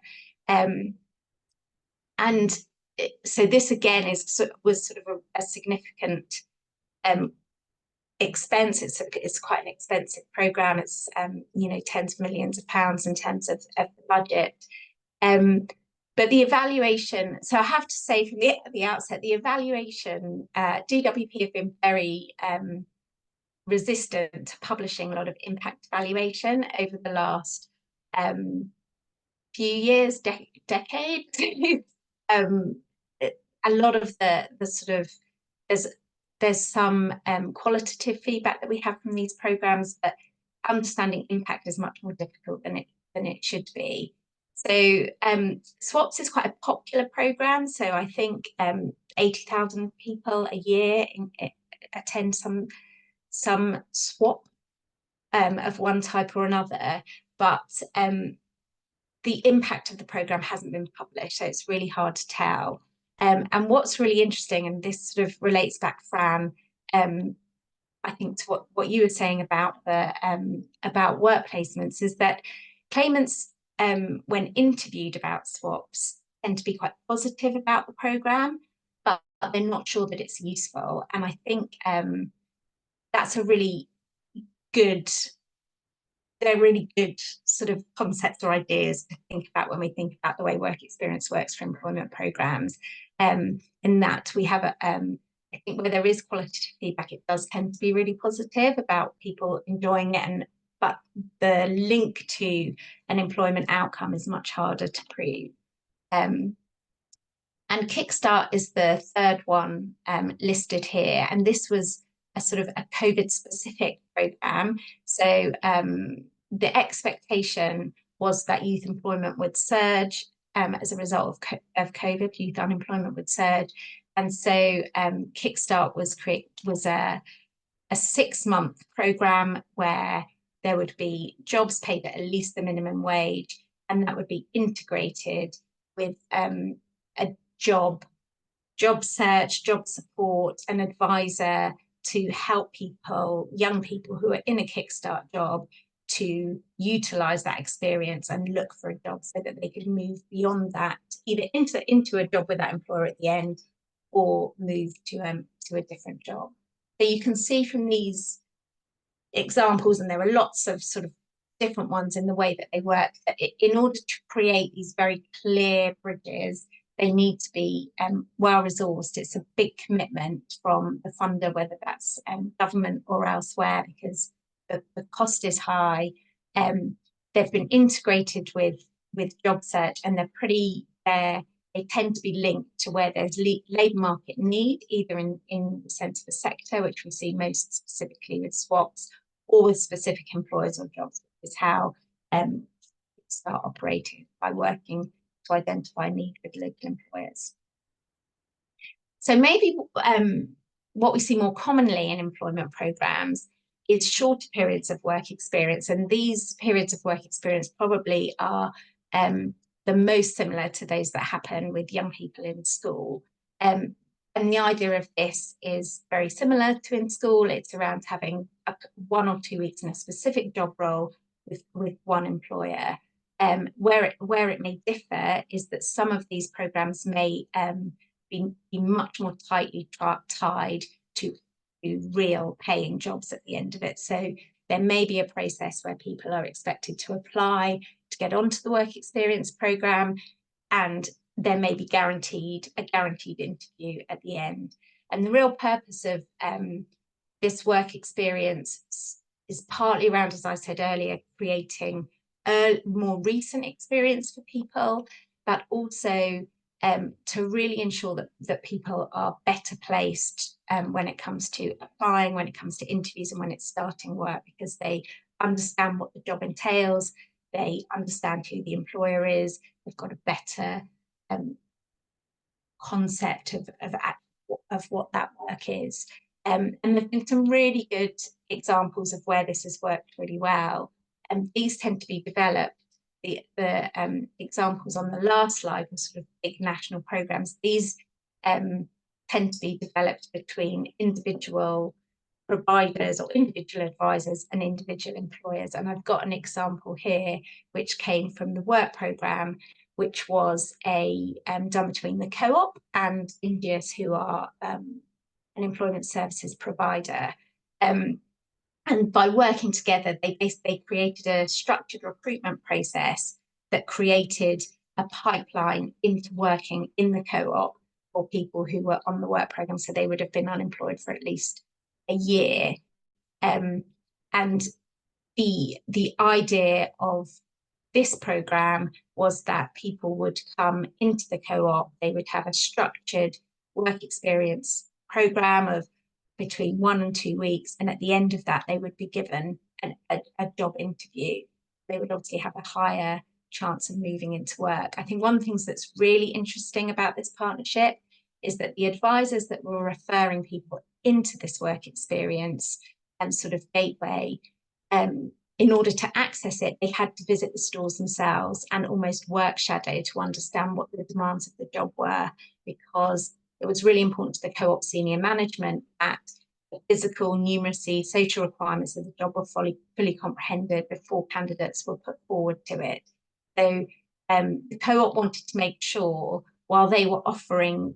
So this again was sort of a significant expense. It's quite an expensive programme. It's tens of millions of pounds in terms of the budget. But the evaluation, so I have to say from the outset, the evaluation, DWP have been very resistant to publishing a lot of impact evaluation over the last few years, decades. A lot of the sort of, there's there's some qualitative feedback that we have from these programs, but understanding impact is much more difficult than it should be. So SWAPS is quite a popular program. So I think 80,000 people a year attend some SWAP of one type or another, but the impact of the program hasn't been published, so it's really hard to tell. And what's really interesting, and this sort of relates back, Fran, I think to what you were saying about work placements, is that claimants, when interviewed about SWAPS, tend to be quite positive about the program, but they're not sure that it's useful. And I think that's a really good. They're really good sort of concepts or ideas to think about when we think about the way work experience works for employment programs. In that we have I think where there is qualitative feedback, it does tend to be really positive about people enjoying it, but the link to an employment outcome is much harder to prove. And Kickstart is the third one listed here, and this was a sort of a COVID specific program. So the expectation was that youth employment would surge as a result of COVID, youth unemployment would surge. And so Kickstart was a 6-month program where there would be jobs paid at least the minimum wage, and that would be integrated with a job search, job support, an advisor to help people, young people who are in a Kickstart job, to utilize that experience and look for a job so that they could move beyond that, either into a job with that employer at the end, or move to a different job. So you can see from these examples, and there are lots of sort of different ones in the way that they work, that in order to create these very clear bridges, they need to be well resourced. It's a big commitment from the funder, whether that's government or elsewhere, because the cost is high. They've been integrated with job search, and they tend to be linked to where there's labour market need, either in the sense of a sector, which we see most specifically with SWAPS, or with specific employers or jobs, which is how start operating, by working to identify need with local employers. So maybe what we see more commonly in employment programs is shorter periods of work experience, and these periods of work experience probably are the most similar to those that happen with young people in school. And the idea of this is very similar to in school. It's around having 1 or 2 weeks in a specific job role with one employer. Where it may differ is that some of these programs may be much more tightly tied to real paying jobs at the end of it. So there may be a process where people are expected to apply to get onto the work experience program, and there may be a guaranteed interview at the end. And the real purpose of this work experience is partly around, as I said earlier, creating a more recent experience for people, but also to really ensure that people are better placed when it comes to applying, when it comes to interviews, and when it's starting work, because they understand what the job entails, they understand who the employer is, they've got a better concept of what that work is. And there've been some really good examples of where this has worked really well. And these tend to be developed. The examples on the last slide were sort of big national programs. These tend to be developed between individual providers or individual advisors and individual employers. And I've got an example here, which came from the work program, which was done between the co-op and Indius, who are an employment services provider. And by working together, they created a structured recruitment process that created a pipeline into working in the co-op for people who were on the work program. So they would have been unemployed for at least a year. And the idea of this program was that people would come into the co-op, they would have a structured work experience program of between 1 and 2 weeks, and at the end of that they would be given a job interview. They would obviously have a higher chance of moving into work. I think one of the things that's really interesting about this partnership is that the advisors that were referring people into this work experience and sort of gateway, in order to access it, they had to visit the stores themselves and almost work shadow to understand what the demands of the job were, because it was really important to the co-op senior management that the physical, numeracy, social requirements of the job were fully comprehended before candidates were put forward to it. So the co-op wanted to make sure, while they were offering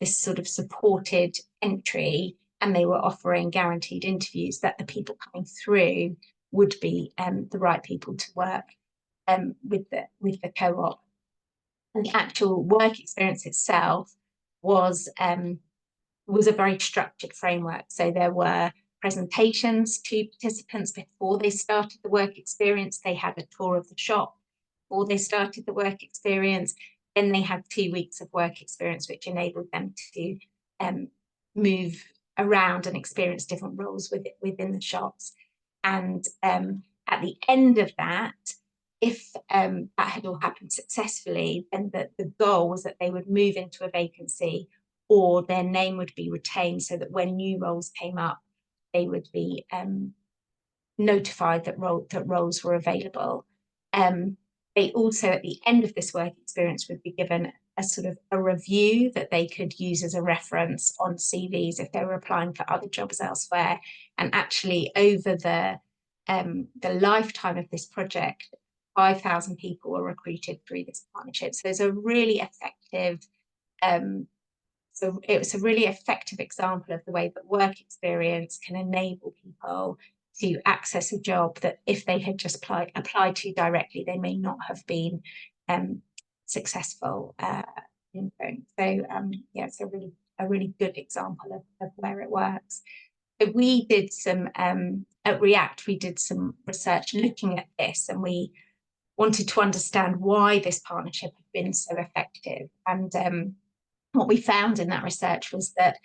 this sort of supported entry and they were offering guaranteed interviews, that the people coming through would be the right people to work with the co-op. And the actual work experience itself was a very structured framework. So there were presentations to participants before they started the work experience. They had a tour of the shop before they started the work experience. Then they had 2 weeks of work experience, which enabled them to move around and experience different roles within the shops. And at the end of that, if that had all happened successfully, then the goal was that they would move into a vacancy, or their name would be retained, so that when new roles came up, they would be notified that roles were available. They also, at the end of this work experience, would be given a sort of a review that they could use as a reference on CVs if they were applying for other jobs elsewhere. And actually, over the lifetime of this project, 5,000 people were recruited through this partnership. So it's a really effective, it was a really effective example of the way that work experience can enable people to access a job that if they had just applied to directly, they may not have been successful in doing. So yeah, it's a really good example of where it works. So we did some at React, we did some research looking at this, and we wanted to understand why this partnership had been so effective. And what we found in that research was that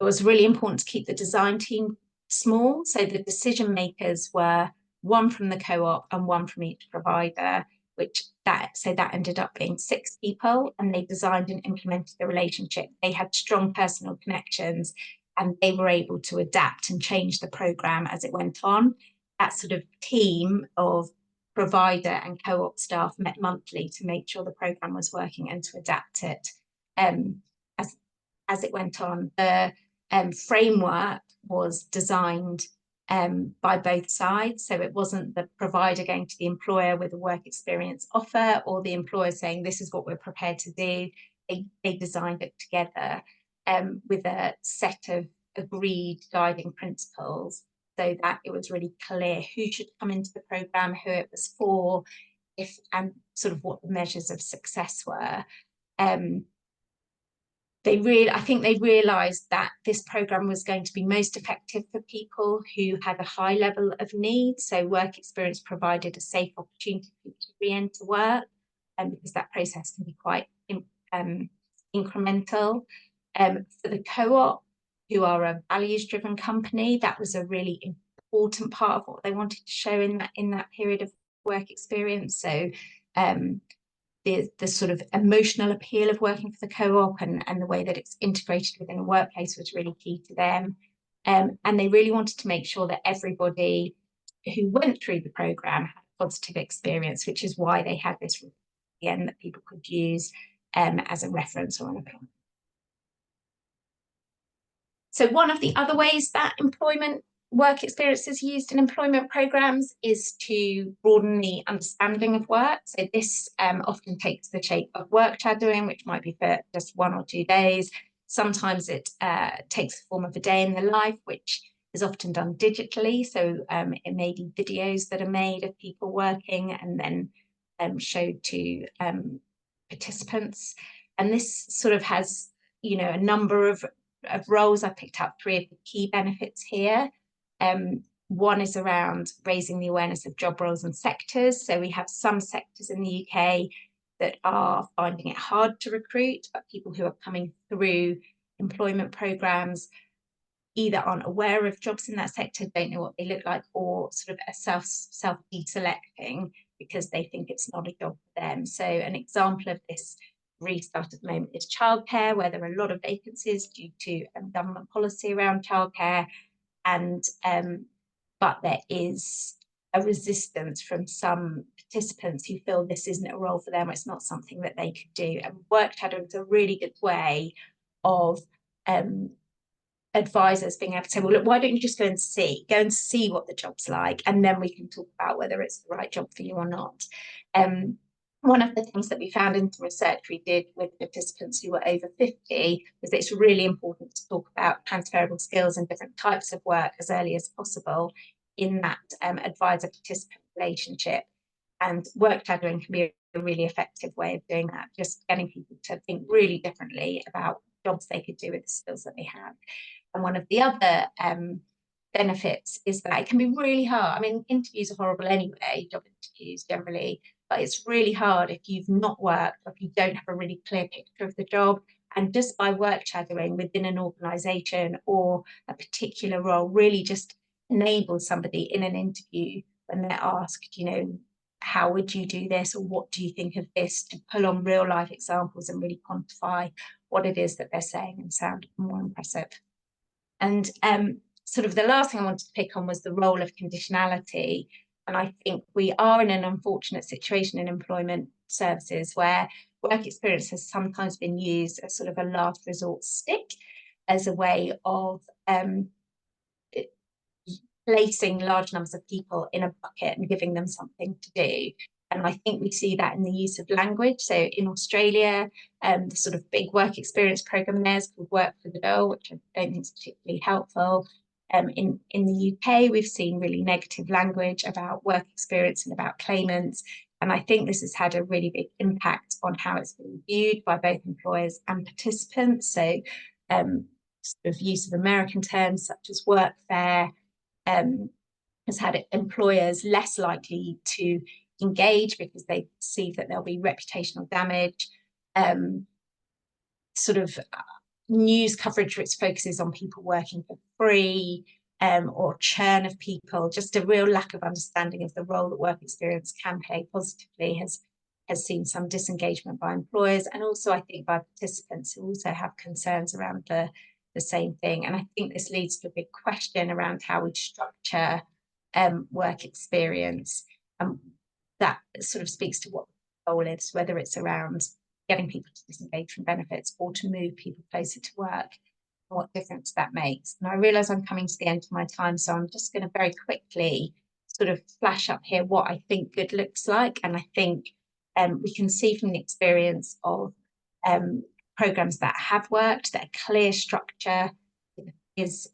it was really important to keep the design team small. So the decision makers were one from the co-op and one from each provider, so that ended up being 6 people, and they designed and implemented the relationship. They had strong personal connections, and they were able to adapt and change the program as it went on. That sort of team of provider and co-op staff met monthly to make sure the program was working and to adapt it as it went on. The framework was designed by both sides, so it wasn't the provider going to the employer with a work experience offer or the employer saying this is what we're prepared to do. They designed it together with a set of agreed guiding principles, so that it was really clear who should come into the program, who it was for, and sort of what the measures of success were. I think they realised that this programme was going to be most effective for people who had a high level of need. So work experience provided a safe opportunity to re-enter work, because that process can be quite incremental. For the co-op, who are a values-driven company, that was a really important part of what they wanted to show in that period of work experience. So the sort of emotional appeal of working for the co-op and the way that it's integrated within a workplace was really key to them. And they really wanted to make sure that everybody who went through the programme had a positive experience, which is why they had this at the end that people could use as a reference or an opinion. So one of the other ways that employment work experience is used in employment programmes is to broaden the understanding of work. So this often takes the shape of work shadowing, which might be for just 1 or 2 days. Sometimes it takes the form of a day in the life, which is often done digitally. So it may be videos that are made of people working and then showed to participants. And this sort of has, a number of roles. I picked up 3 of the key benefits here. One is around raising the awareness of job roles and sectors. So we have some sectors in the UK that are finding it hard to recruit, but people who are coming through employment programmes either aren't aware of jobs in that sector, don't know what they look like, or sort of are self deselecting because they think it's not a job for them. So an example of this restart at the moment is childcare, where there are a lot of vacancies due to government policy around childcare, and but there is a resistance from some participants who feel this isn't a role for them, it's not something that they could do. And work shadowing is a really good way of advisors being able to say, well, look, why don't you just go and see what the job's like, and then we can talk about whether it's the right job for you or not. One of the things that we found in the research we did with participants who were over 50 was that it's really important to talk about transferable skills and different types of work as early as possible in that advisor-participant relationship. And work shadowing can be a really effective way of doing that, just getting people to think really differently about jobs they could do with the skills that they have. And one of the other benefits is that it can be really hard. I mean, interviews are horrible anyway, job interviews generally, but it's really hard if you've not worked or if you don't have a really clear picture of the job. And just by work shadowing within an organisation or a particular role really just enables somebody in an interview when they're asked, you know, how would you do this, or what do you think of this, to pull on real life examples and really quantify what it is that they're saying and sound more impressive. And sort of the last thing I wanted to pick on was the role of conditionality. And I think we are in an unfortunate situation in employment services where work experience has sometimes been used as sort of a last resort stick, as a way of placing large numbers of people in a bucket and giving them something to do. And I think we see that in the use of language. So in Australia, the sort of big work experience program there is called Work for the Dole, which I don't think is particularly helpful. In the UK, we've seen really negative language about work experience and about claimants. And I think this has had a really big impact on how it's been viewed by both employers and participants. So sort of use of American terms such as workfare has had employers less likely to engage because they perceive that there'll be reputational damage. Sort of news coverage which focuses on people working for free, or churn of people, just a real lack of understanding of the role that work experience can play positively has seen some disengagement by employers, and also I think by participants who also have concerns around the same thing. And I think this leads to a big question around how we structure work experience. That sort of speaks to what the goal is, whether it's around getting people to disengage from benefits or to move people closer to work, and what difference that makes. And I realise I'm coming to the end of my time, so I'm just going to very quickly sort of flash up here what I think good looks like. And I think we can see from the experience of programmes that have worked that a clear structure is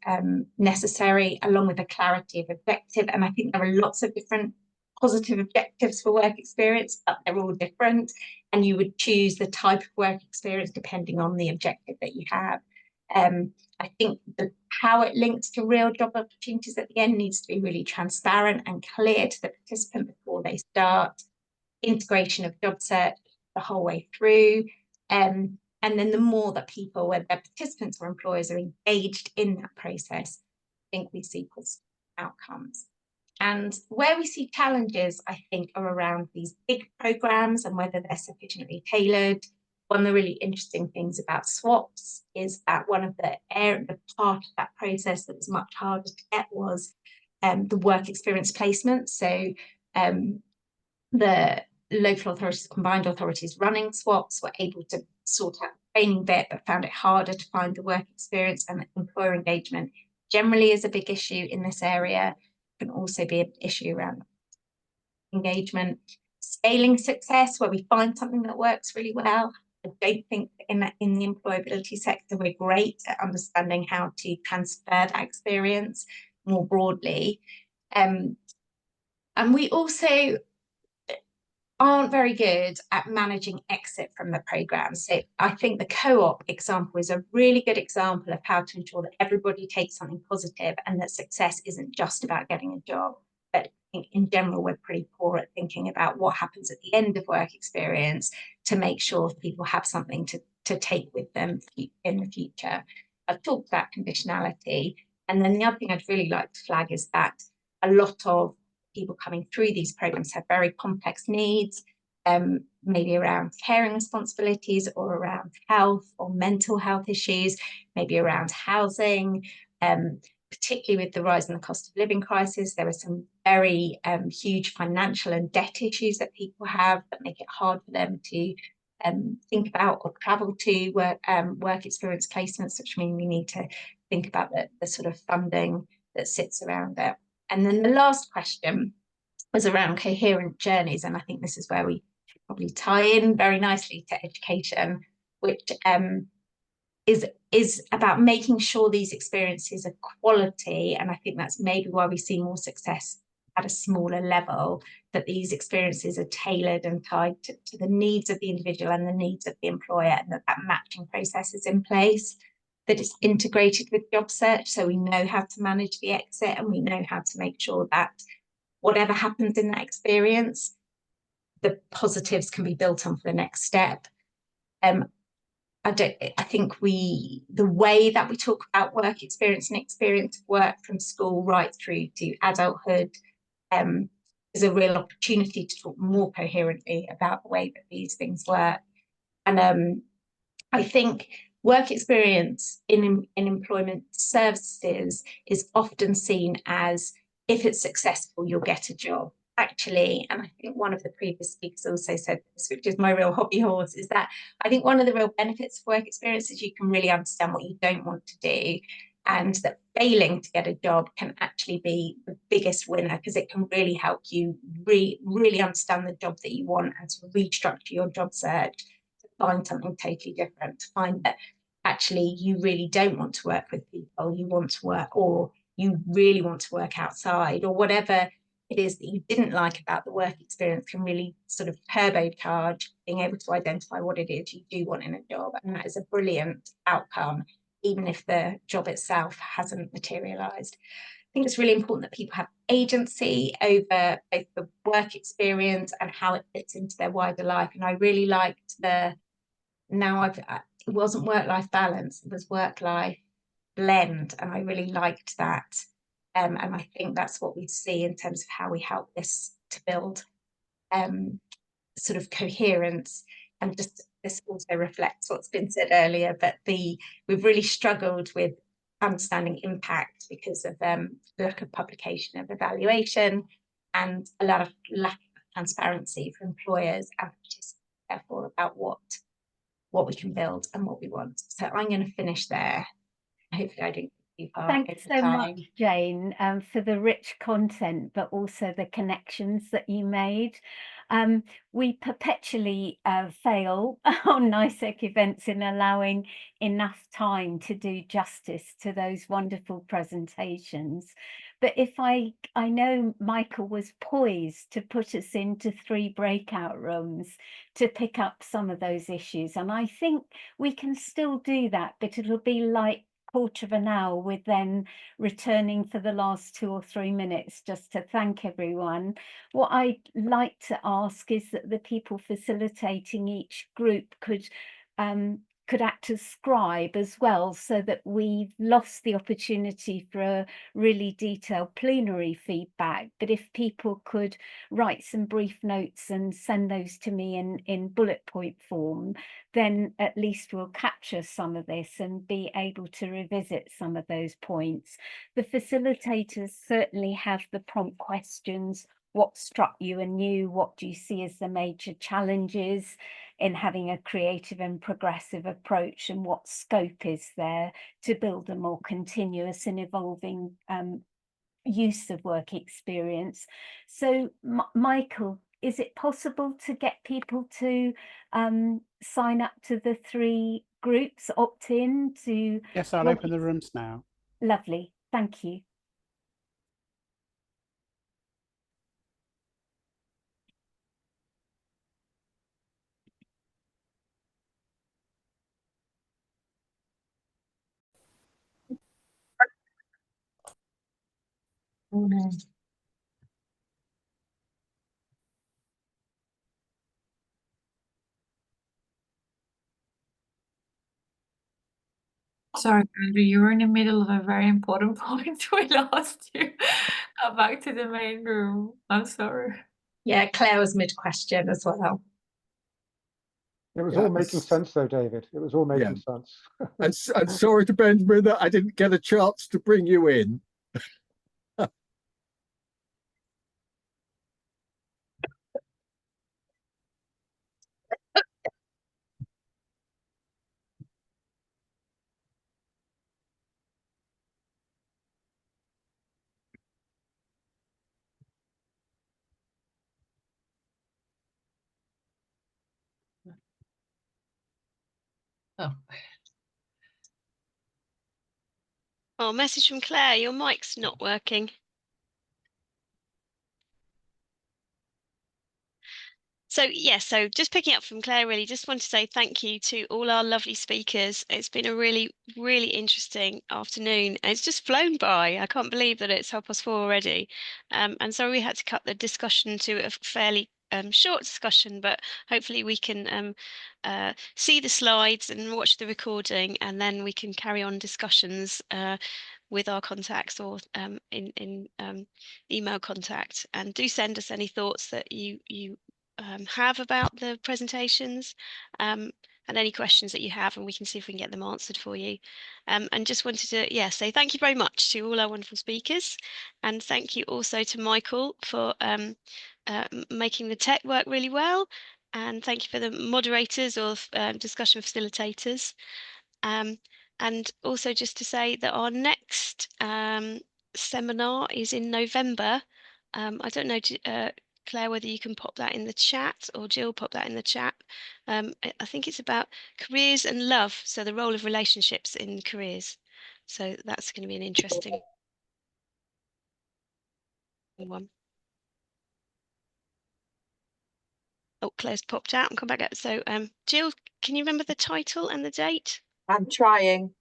necessary, along with a clarity of objective. And I think there are lots of different positive objectives for work experience, but they're all different, and you would choose the type of work experience depending on the objective that you have. I think how it links to real job opportunities at the end needs to be really transparent and clear to the participant before they start. Integration of job search the whole way through, and then the more that people, whether they're participants or employers, are engaged in that process, I think we see positive outcomes. And where we see challenges, I think, are around these big programs and whether they're sufficiently tailored. One of the really interesting things about swaps is that one of the part of that process that was much harder to get was the work experience placement. So the local authorities, combined authorities running swaps were able to sort out the training bit, but found it harder to find the work experience, and employer engagement generally is a big issue in this area. Can also be an issue around engagement. Scaling success, where we find something that works really well. I don't think in the employability sector we're great at understanding how to transfer that experience more broadly. And we also aren't very good at managing exit from the programme. So I think the co-op example is a really good example of how to ensure that everybody takes something positive and that success isn't just about getting a job. But I think in general, we're pretty poor at thinking about what happens at the end of work experience to make sure people have something to take with them in the future. I've talked about conditionality. And then the other thing I'd really like to flag is that a lot of people coming through these programs have very complex needs, maybe around caring responsibilities or around health or mental health issues, maybe around housing. Particularly with the rise in the cost of living crisis, there are some very huge financial and debt issues that people have that make it hard for them to think about or travel to work experience placements, which mean we need to think about the sort of funding that sits around it. And then the last question was around coherent journeys, and I think this is where we probably tie in very nicely to education, which is about making sure these experiences are quality. And I think that's maybe why we see more success at a smaller level, that these experiences are tailored and tied to the needs of the individual and the needs of the employer, and that matching process is in place, that it's integrated with job search, so we know how to manage the exit and we know how to make sure that whatever happens in that experience, the positives can be built on for the next step. I think the way that we talk about work experience and experience of work from school right through to adulthood is a real opportunity to talk more coherently about the way that these things work. And I think work experience in employment services is often seen as, if it's successful, you'll get a job. Actually, and I think one of the previous speakers also said this, which is my real hobby horse, is that I think one of the real benefits of work experience is you can really understand what you don't want to do, and that failing to get a job can actually be the biggest winner, because it can really help you really understand the job that you want and to restructure your job search to find something totally different, to find that actually you really don't want to work with people, you want to work, or you really want to work outside, or whatever it is that you didn't like about the work experience can really sort of turbocharge being able to identify what it is you do want in a job. And that is a brilliant outcome, even if the job itself hasn't materialized. I think it's really important that people have agency over both the work experience and how it fits into their wider life. And I really liked it wasn't work-life balance, it was work-life blend, and I really liked that. And I think that's what we see in terms of how we help this to build sort of coherence. And just this also reflects what's been said earlier, but we've really struggled with understanding impact because of lack of publication of evaluation and a lot of lack of transparency for employers and participants, therefore, about what we can build and what we want. So I'm going to finish there. Hopefully I didn't. Thanks so much, Jane, for the rich content, but also the connections that you made. We perpetually fail on NICEC events in allowing enough time to do justice to those wonderful presentations. But I know Michael was poised to put us into 3 breakout rooms to pick up some of those issues. And I think we can still do that, but it'll be like 1/4 of an hour, with then returning for the last 2 or 3 minutes just to thank everyone. What I'd like to ask is that the people facilitating each group could act as scribe as well, so that we've lost the opportunity for a really detailed plenary feedback. But if people could write some brief notes and send those to me in bullet point form, then at least we'll capture some of this and be able to revisit some of those points. The facilitators certainly have the prompt questions. What struck you anew? What do you see as the major challenges in having a creative and progressive approach? And what scope is there to build a more continuous and evolving use of work experience? So, Michael, is it possible to get people to sign up to the 3 groups, opt in to? Yes, I'll open the rooms now. Lovely, thank you. Oh, no. Sorry, Andrew, you were in the middle of a very important point. We lost you. Come back to the main room. I'm sorry. Yeah, Claire was mid-question as well. It was Yeah, all making sense though, David. It was all making sense. And sorry to Benjamin that I didn't get a chance to bring you in. Oh. Oh, message from Claire, your mic's not working. So so just picking up from Claire, really just want to say thank you to all our lovely speakers. It's been a really, really interesting afternoon. It's just flown by. I can't believe that it's 4:30 already. And so we had to cut the discussion to a fairly short discussion, but hopefully we can see the slides and watch the recording, and then we can carry on discussions with our contacts or in email contact. And do send us any thoughts that you have about the presentations and any questions that you have, and we can see if we can get them answered for you. And just wanted to say thank you very much to all our wonderful speakers, and thank you also to Michael for making the tech work really well, and thank you for the moderators or discussion facilitators. And also just to say that our next seminar is in November. I don't know, Claire, whether you can pop that in the chat, or Jill pop that in the chat. I think it's about careers and love, so the role of relationships in careers. So that's going to be an interesting one. Oh, Claire's popped out and come back up. So Jill, can you remember the title and the date? I'm trying.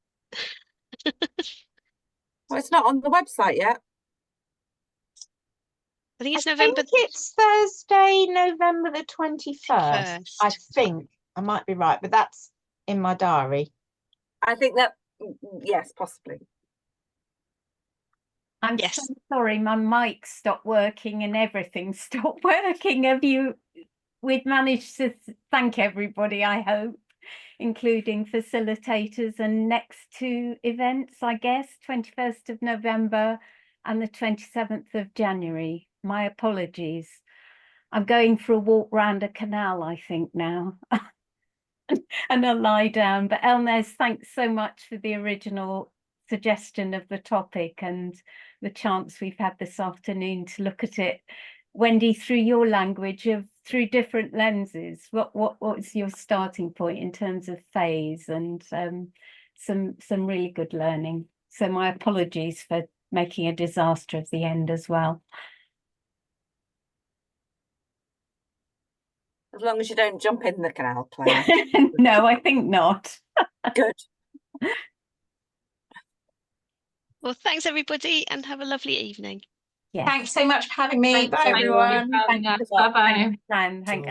Well, it's not on the website yet. I think it's I November. think it's Thursday, November the 21st. 21st. I think I might be right, but that's in my diary. I think that, yes, possibly. I'm Yes. so sorry, my mic stopped working and everything stopped working. We've managed to thank everybody, I hope, including facilitators, and next two events, I guess, 21st of November and the 27th of January. My apologies. I'm going for a walk round a canal, I think, now. And I'll lie down. But Elnez, thanks so much for the original suggestion of the topic and the chance we've had this afternoon to look at it, Wendy, through your language, through different lenses. What's your starting point in terms of phase, and some really good learning. So my apologies for making a disaster of the end as well. As long as you don't jump in the canal, Claire. No, I think not. Good. Well, thanks everybody, and have a lovely evening. Yes. Thanks so much for having me. Thanks Bye, everyone everyone. for having Thanks us. a lot. Bye-bye. Thanks, Fran. Thank